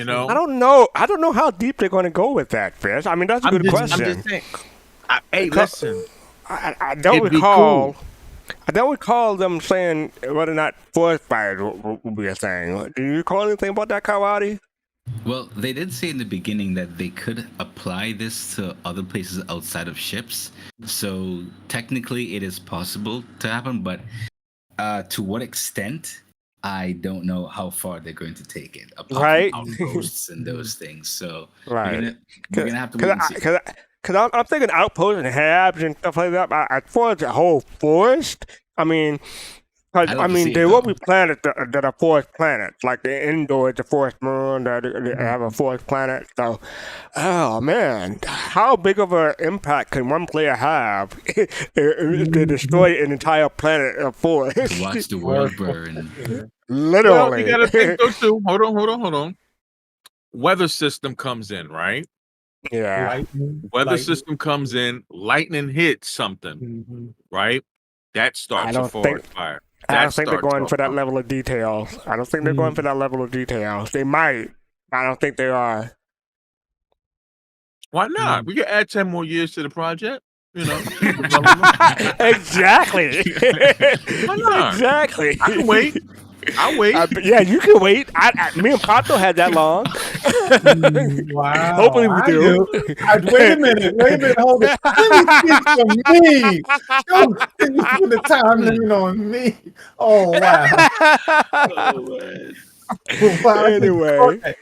know, I don't know how deep they're going to go with that, Fish. I mean, that's a good question. I'm just saying. Hey, listen. I don't recall. I don't recall them saying whether or not forest fires will be a thing. Do you recall anything about that, Kalrati? Well, they did say in the beginning that they could apply this to other places outside of ships. So technically, it is possible to happen, but to what extent I don't know how far they're going to take it, apart Right? from outposts and those things. So Right. we're gonna have to wait and see. Because I'm thinking outposts and habs and stuff like that. As far as the whole forest, I mean, I'd love to see it, there will though. be planets that are forest planets, like the Endor is the forest moon, that they have a forest planet. So, oh man, how big of an impact can one player have if they destroy an entire planet of forest? To watch the world burn. Literally. Well, you gotta think though too. Hold on. Weather system comes in, right? Yeah. Weather system comes in. Lightning hits something, right? That starts a forest fire. I don't think they're going for that level of detail. I don't think they're going for that level of detail. They might. I don't think they are. Why not? We can add 10 more years to the project. You know. Exactly. Why not? Exactly. I can wait. I'll wait. Yeah, you can wait. Me and Pato had that long. Wow. Hopefully we do. Wait a minute, hold it. Let me speak for me. Don't put the time limit on me. Oh, wow. Wow, Anyway.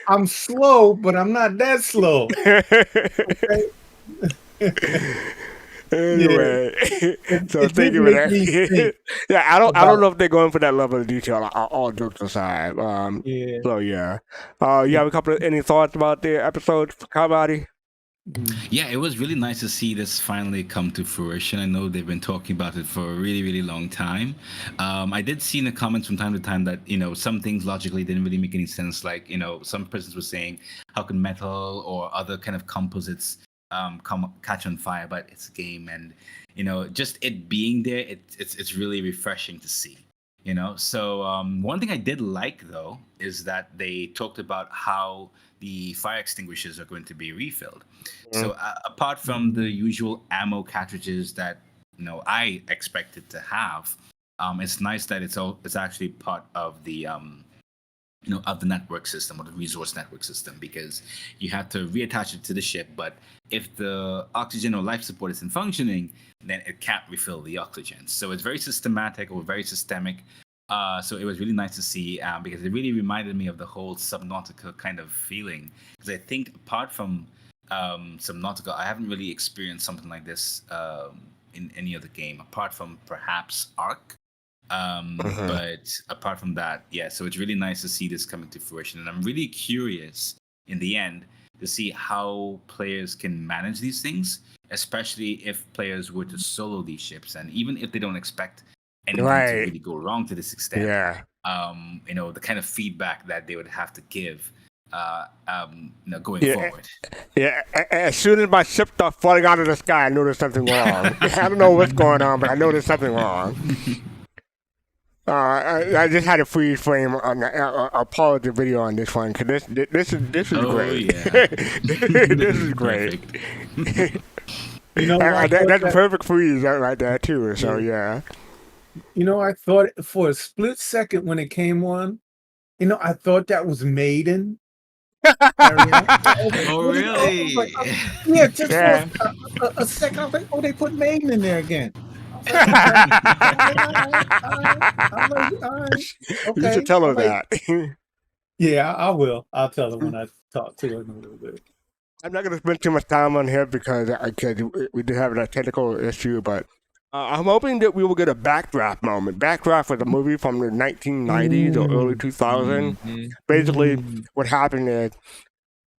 I'm slow, but I'm not that slow. Okay? Anyway, so thank you for that. Yeah, I don't know if they're going for that level of detail. All jokes aside. So yeah. You have a couple of any thoughts about the episode, Kalrati? Yeah, it was really nice to see this finally come to fruition. I know they've been talking about it for a really, really long time. I did see in the comments from time to time that, some things logically didn't really make any sense. Like, some persons were saying, how can metal or other kind of composites catch on fire? But it's a game, and just it being there, it's really refreshing to see. So one thing I did like though is that they talked about how the fire extinguishers are going to be refilled. So apart from the usual ammo cartridges that I expected to have, it's nice that it's actually part of the of the network system or the resource network system, because you have to reattach it to the ship. But if the oxygen or life support isn't functioning, then it can't refill the oxygen. So it's very systematic or very systemic. So it was really nice to see because it really reminded me of the whole Subnautica kind of feeling. Because I think apart from Subnautica, I haven't really experienced something like this in any other game, apart from perhaps Ark. But apart from that, yeah, so it's really nice to see this coming to fruition. And I'm really curious in the end to see how players can manage these things, especially if players were to solo these ships. And even if they don't expect anything to really go wrong to this extent, the kind of feedback that they would have to give going forward. Yeah, as soon as my ship started falling out of the sky, I knew there's something wrong. I don't know what's going on, but I know there's something wrong. I just had a freeze frame on I'll pause the video on this one because this is great. Yeah. This is great. That's a perfect freeze right there too. So yeah. I thought for a split second when it came on, I thought that was Maiden. Oh really? Just for a second. I was like, oh, they put Maiden in there again. All right. Okay. You should tell her that. Yeah, I will. I'll tell her when I talk to her in a little bit. I'm not going to spend too much time on here because we did have a technical issue, but I'm hoping that we will get a Backdraft moment. Backdraft was a movie from the 1990s or early 2000s. Basically, what happened is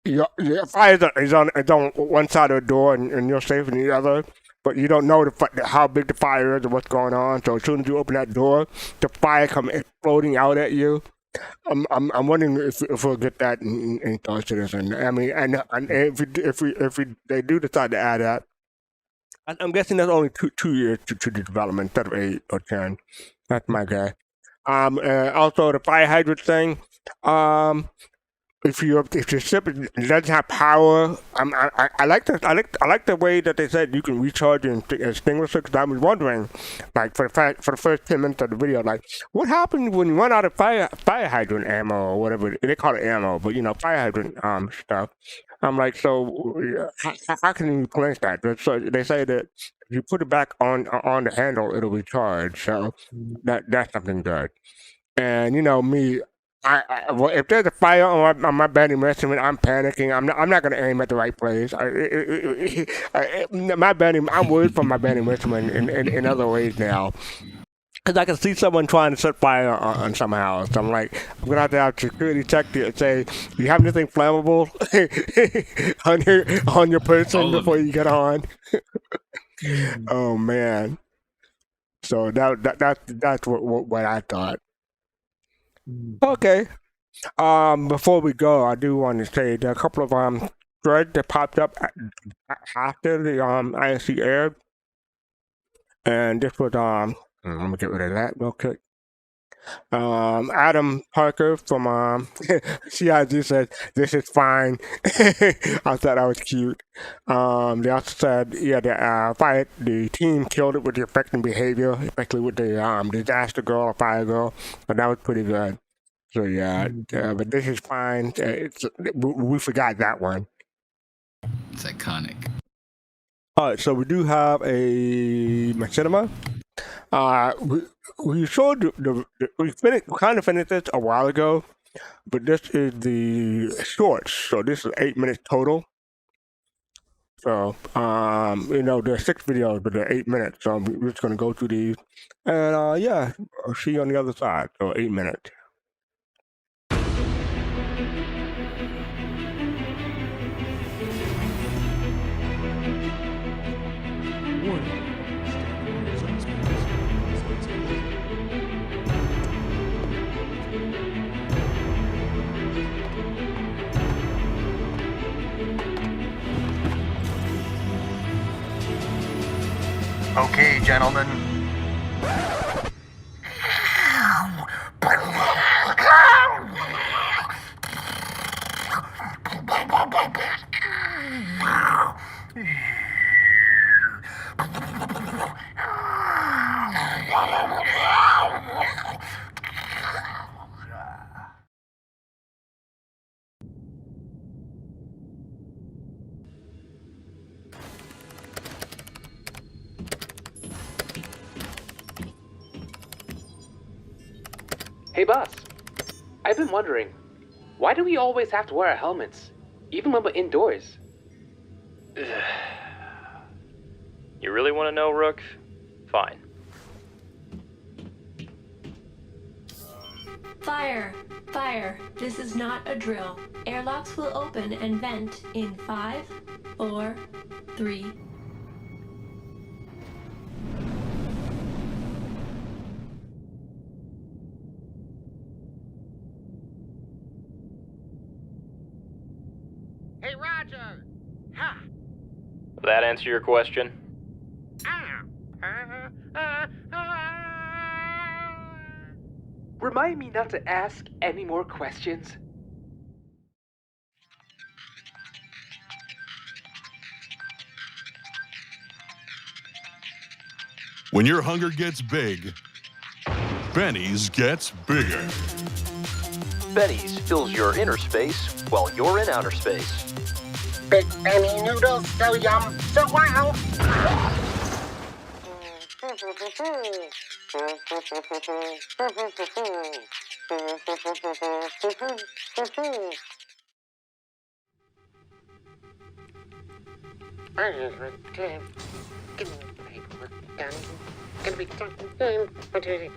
your fire is on one side of the door and you're safe on the other. But you don't know how big the fire is or what's going on. So as soon as you open that door, the fire comes exploding out at you. I'm wondering if we'll get that in Star Citizen. I mean, and if they do decide to add that, I'm guessing that's only 2 years to the development instead of 8 or 10. That's my guess. Also the fire hydrant thing. If your ship doesn't have power, I like the way that they said you can recharge and extinguish it. Because I was wondering, like for the first 10 minutes of the video, like what happens when you run out of fire hydrant ammo or whatever they call it ammo, but fire hydrant stuff. I'm like, so how can you replace that? So they say that if you put it back on the handle, it'll recharge. So that's something good. And you know me, well, if there's a fire on my vending machine, I'm panicking. I'm not gonna aim at the right place. I'm worried for my vending machine in other ways now. Because I can see someone trying to set fire on some house. I'm like, I'm gonna have security check to say, do you have anything flammable on your person before you get on? Oh man. So that's what I thought. Okay. Before we go, I do want to say there are a couple of threads that popped up after the ISC aired, and this was let me get rid of that real quick. Adam Parker from CIG said this is fine. I thought that was cute. They also said the team killed it with the affecting behavior, especially with the disaster girl or fire girl, but that was pretty good. So but this is fine. We forgot that one. It's iconic. All right, so we do have a Machinima. We showed we kind of finished this a while ago, but this is the shorts. So this is 8 minutes total. So there's 6 videos, but they're 8 minutes. So we're just gonna go through these, and I'll see you on the other side. So 8 minutes. Okay, gentlemen. Hey boss, I've been wondering, why do we always have to wear our helmets, even when we're indoors? You really want to know, Rook? Fine. Fire! Fire! This is not a drill. Airlocks will open and vent in 5, 4, 3. Hey, Roger! Ha! That answer your question? Remind me not to ask any more questions. When your hunger gets big, Benny's gets bigger. Benny's fills your inner space while you're in outer space. Big Benny noodles, so yum, so wow!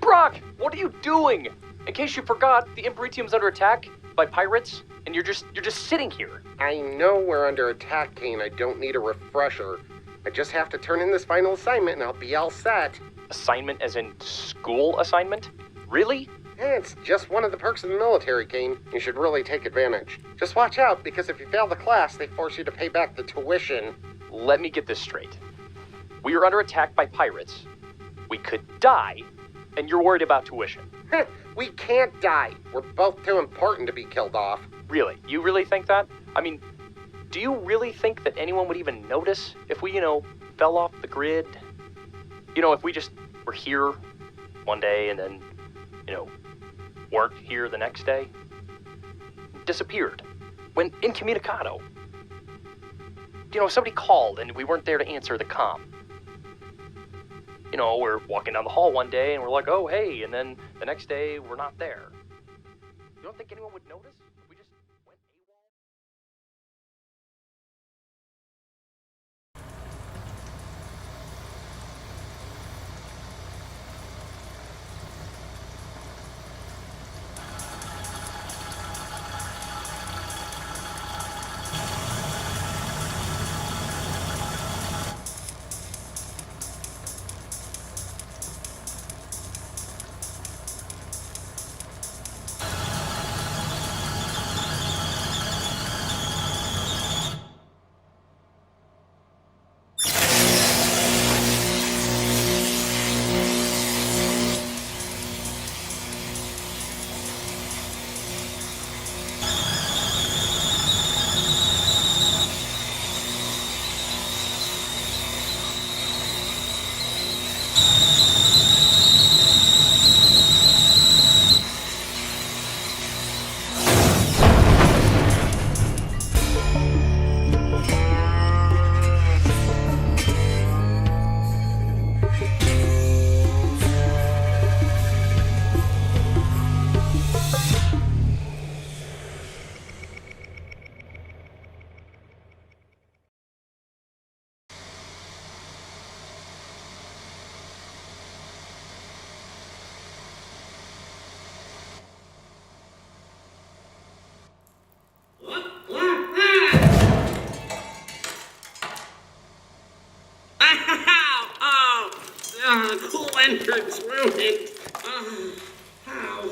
Brock, what are you doing? In case you forgot, the Imperium's under attack by pirates, and you're just sitting here. I know we're under attack, Kane. I don't need a refresher. I just have to turn in this final assignment and I'll be all set. Assignment as in school assignment? Really? It's just one of the perks of the military, Kane. You should really take advantage. Just watch out, because if you fail the class, they force you to pay back the tuition. Let me get this straight. We are under attack by pirates. We could die, and you're worried about tuition. We can't die. We're both too important to be killed off. Really? You really think that? I mean, do you really think that anyone would even notice if we, fell off the grid? If we just were here one day and then, weren't here the next day? Disappeared. Went incommunicado. If somebody called and we weren't there to answer the comm. You know, we're walking down the hall one day and we're like, oh, hey, and then the next day we're not there. You don't think anyone would notice if we just went AWOL? Cool entrance ruined. How?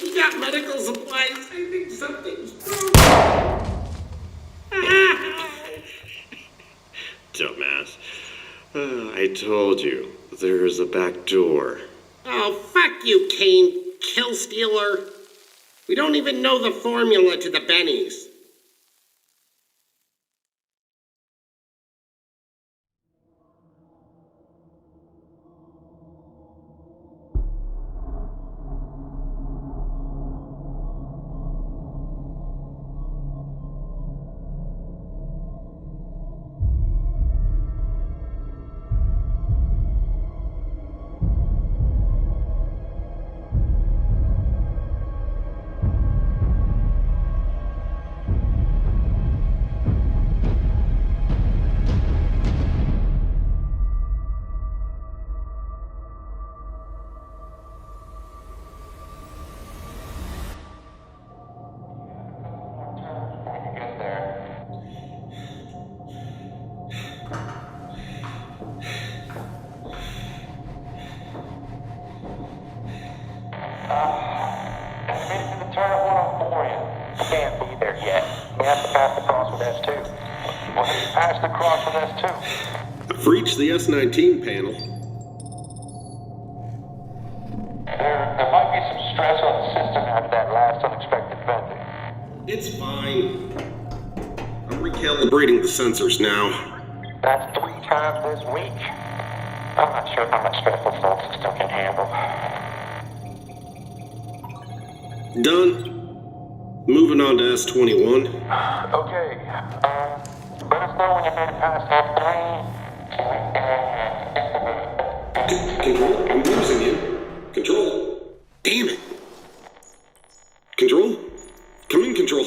We got medical supplies. I think something's wrong. Dumbass. I told you, there's a back door. Oh, fuck you, Kane. Kill stealer. We don't even know the formula to the bennies. I've reached the S-19 panel. There might be some stress on the system after that last unexpected vending. It's fine. I'm recalibrating the sensors now. That's 3 times this week. I'm not sure how much stress the solar system can handle. Done. Moving on to S-21. Okay. Let us know when you're made it past F3. Control, I'm losing you. Control. Damn it. Control? Come in, Control.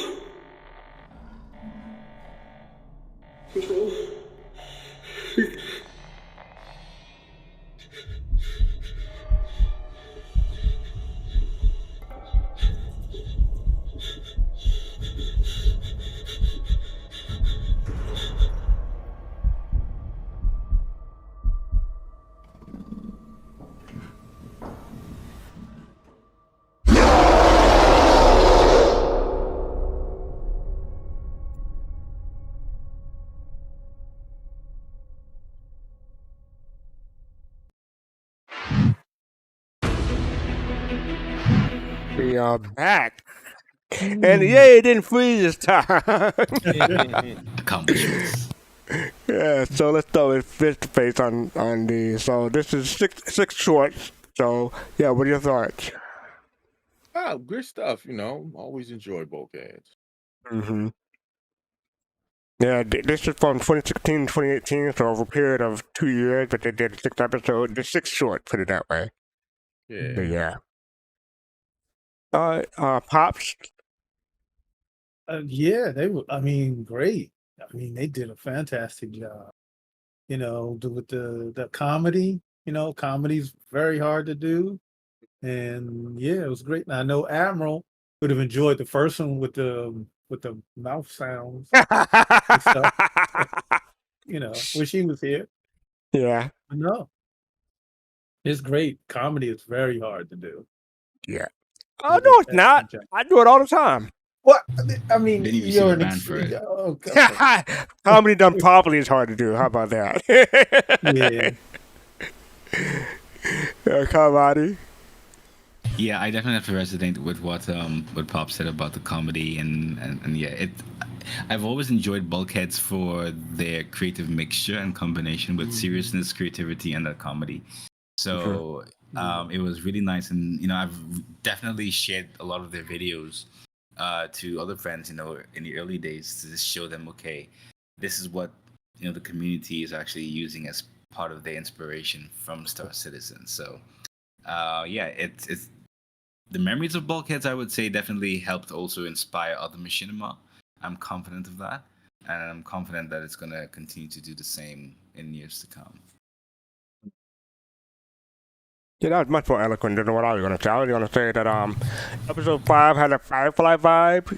Control? We are back. And yay, it didn't freeze this time. Accomplishments. Yeah, so let's start with face to face on the. So this is six shorts. So yeah, what are your thoughts? Oh, good stuff. You know, always enjoy Bulkheads. Mm-hmm. Yeah, this is from 2016 to 2018, so over a period of 2 years, but they did 6 episodes, just 6 short, put it that way. Yeah. But yeah. Pops. Yeah, they were. I mean, great. I mean, they did a fantastic job. You know, with the comedy. You know, comedy's very hard to do, and yeah, it was great. And I know Admiral would have enjoyed the first one with the mouth sounds and stuff. You know, wish he was here. Yeah. No, it's great. Comedy is very hard to do. Yeah. Oh no, it's not. I do it all the time. What? I mean, Didn't even see you're the an band for it. oh, God. Comedy done properly is hard to do. How about that? Yeah. Kalrati. Yeah, I definitely have to resonate with what Pop said about the comedy and yeah, I've always enjoyed Bulkheads for their creative mixture and combination with seriousness, creativity, and the comedy. So it was really nice, and you know, I've definitely shared a lot of their videos to other friends, you know, in the early days to just show them, okay, this is what, you know, the community is actually using as part of their inspiration from Star Citizen. So yeah, it's the memories of Bulkheads, I would say, definitely helped also inspire other Machinima. I'm confident of that, and I'm confident that it's gonna continue to do the same in years to come. Yeah, that was much more eloquent than what I was going to say. I was going to say that episode 5 had a Firefly vibe,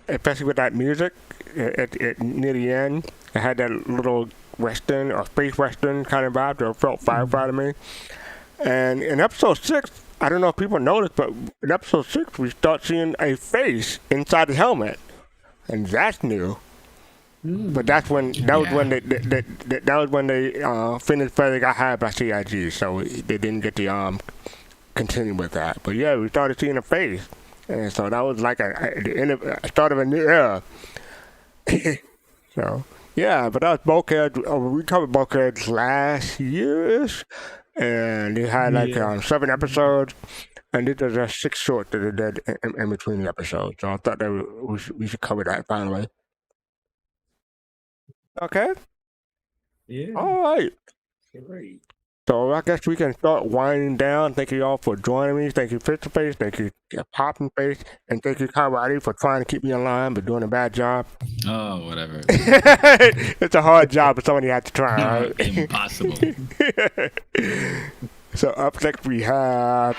especially with that music near the end. It had that little western or space western kind of vibe that felt Firefly to me. And in episode 6, I don't know if people noticed, but in episode 6 we start seeing a face inside the helmet, and that's new. But that was when they finished Freddy got hired by CIG, so they didn't get to continue with that. But yeah, we started seeing a face, and so that was like the start of a new era. So yeah, but that was Bulkheads. We covered Bulkheads last year, and they had like 7 episodes, and this was just 6 short that they did in between the episodes. So I thought that we should cover that finally. Okay. Yeah. All right. Great. So I guess we can start winding down. Thank you all for joining me. Thank you, Face to Face. Thank you, Pop and Face. And thank you, Kalrati, for trying to keep me in line but doing a bad job. Oh, whatever. It's a hard job, but somebody had to try. Right? Impossible. So up next we have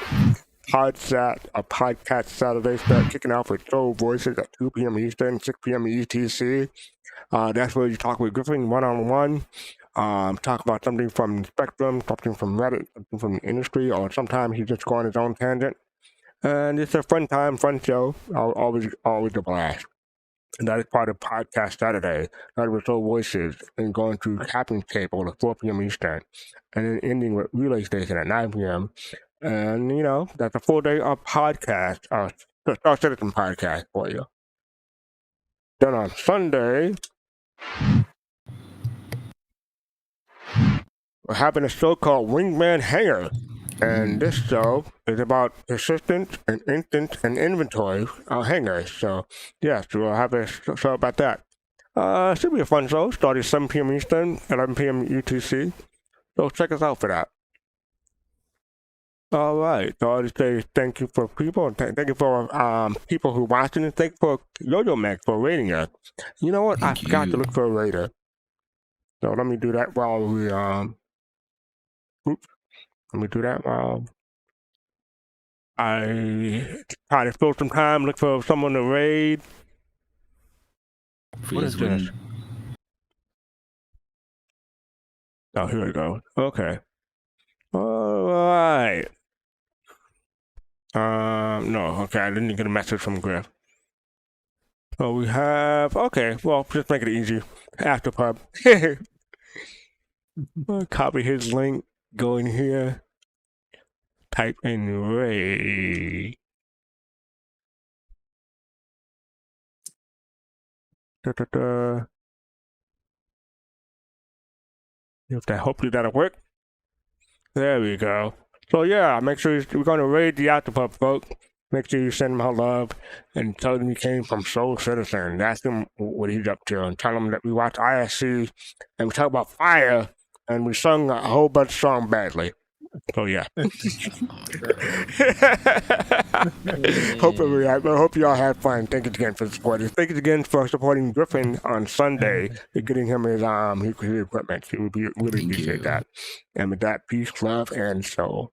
Podcast Saturday start kicking off with Soul Voices at 2 p.m. Eastern, 6 p.m. ETC. That's where you talk with Griffin one-on-one, talk about something from the spectrum, something from Reddit, something from the industry, or sometimes he just go on his own tangent. And it's a fun time, fun show, always a blast. And that is part of Podcast Saturday. That was Soul Voices, and going through Captain's Table at 4 p.m. Eastern, and then ending with Relay Station at 9 p.m. And, you know, that's a full day of podcast, Star Citizen podcast for you. Then on Sunday, we're having a show called Wingman Hangar. And this show is about persistence and instance and inventory hangars. So, yeah, so we'll have a show about that. Should be a fun show, starting 7 p.m. Eastern, 11 p.m. UTC. So check us out for that. All right, so I'll just say thank you for people, and thank you for people who watching, and thank you for Yo-Yo Max for rating us. You know what? I forgot to look for a rater. So let me do that while we let me do that while I try to fill some time, look for someone to raid. What is this? Oh, here we go. Okay. All right. No, okay, I didn't get a message from Griff. So we have, okay, well, just make it easy. Afterpub. Copy his link, go in here, type in Ray. Hopefully that'll work. There we go. So yeah, make sure we're going to raid the Afterpub, folks. make sure you send him our love and tell him you came from Soul Citizen. Ask him what he's up to and tell him that we watch ISC and we talk about fire and we sung a whole bunch of songs badly. So yeah. hope you all had fun. Thank you again for the support. Thank you again for supporting Griffin on Sunday and getting him his equipment. We really appreciate that. And with that, peace, love, and soul.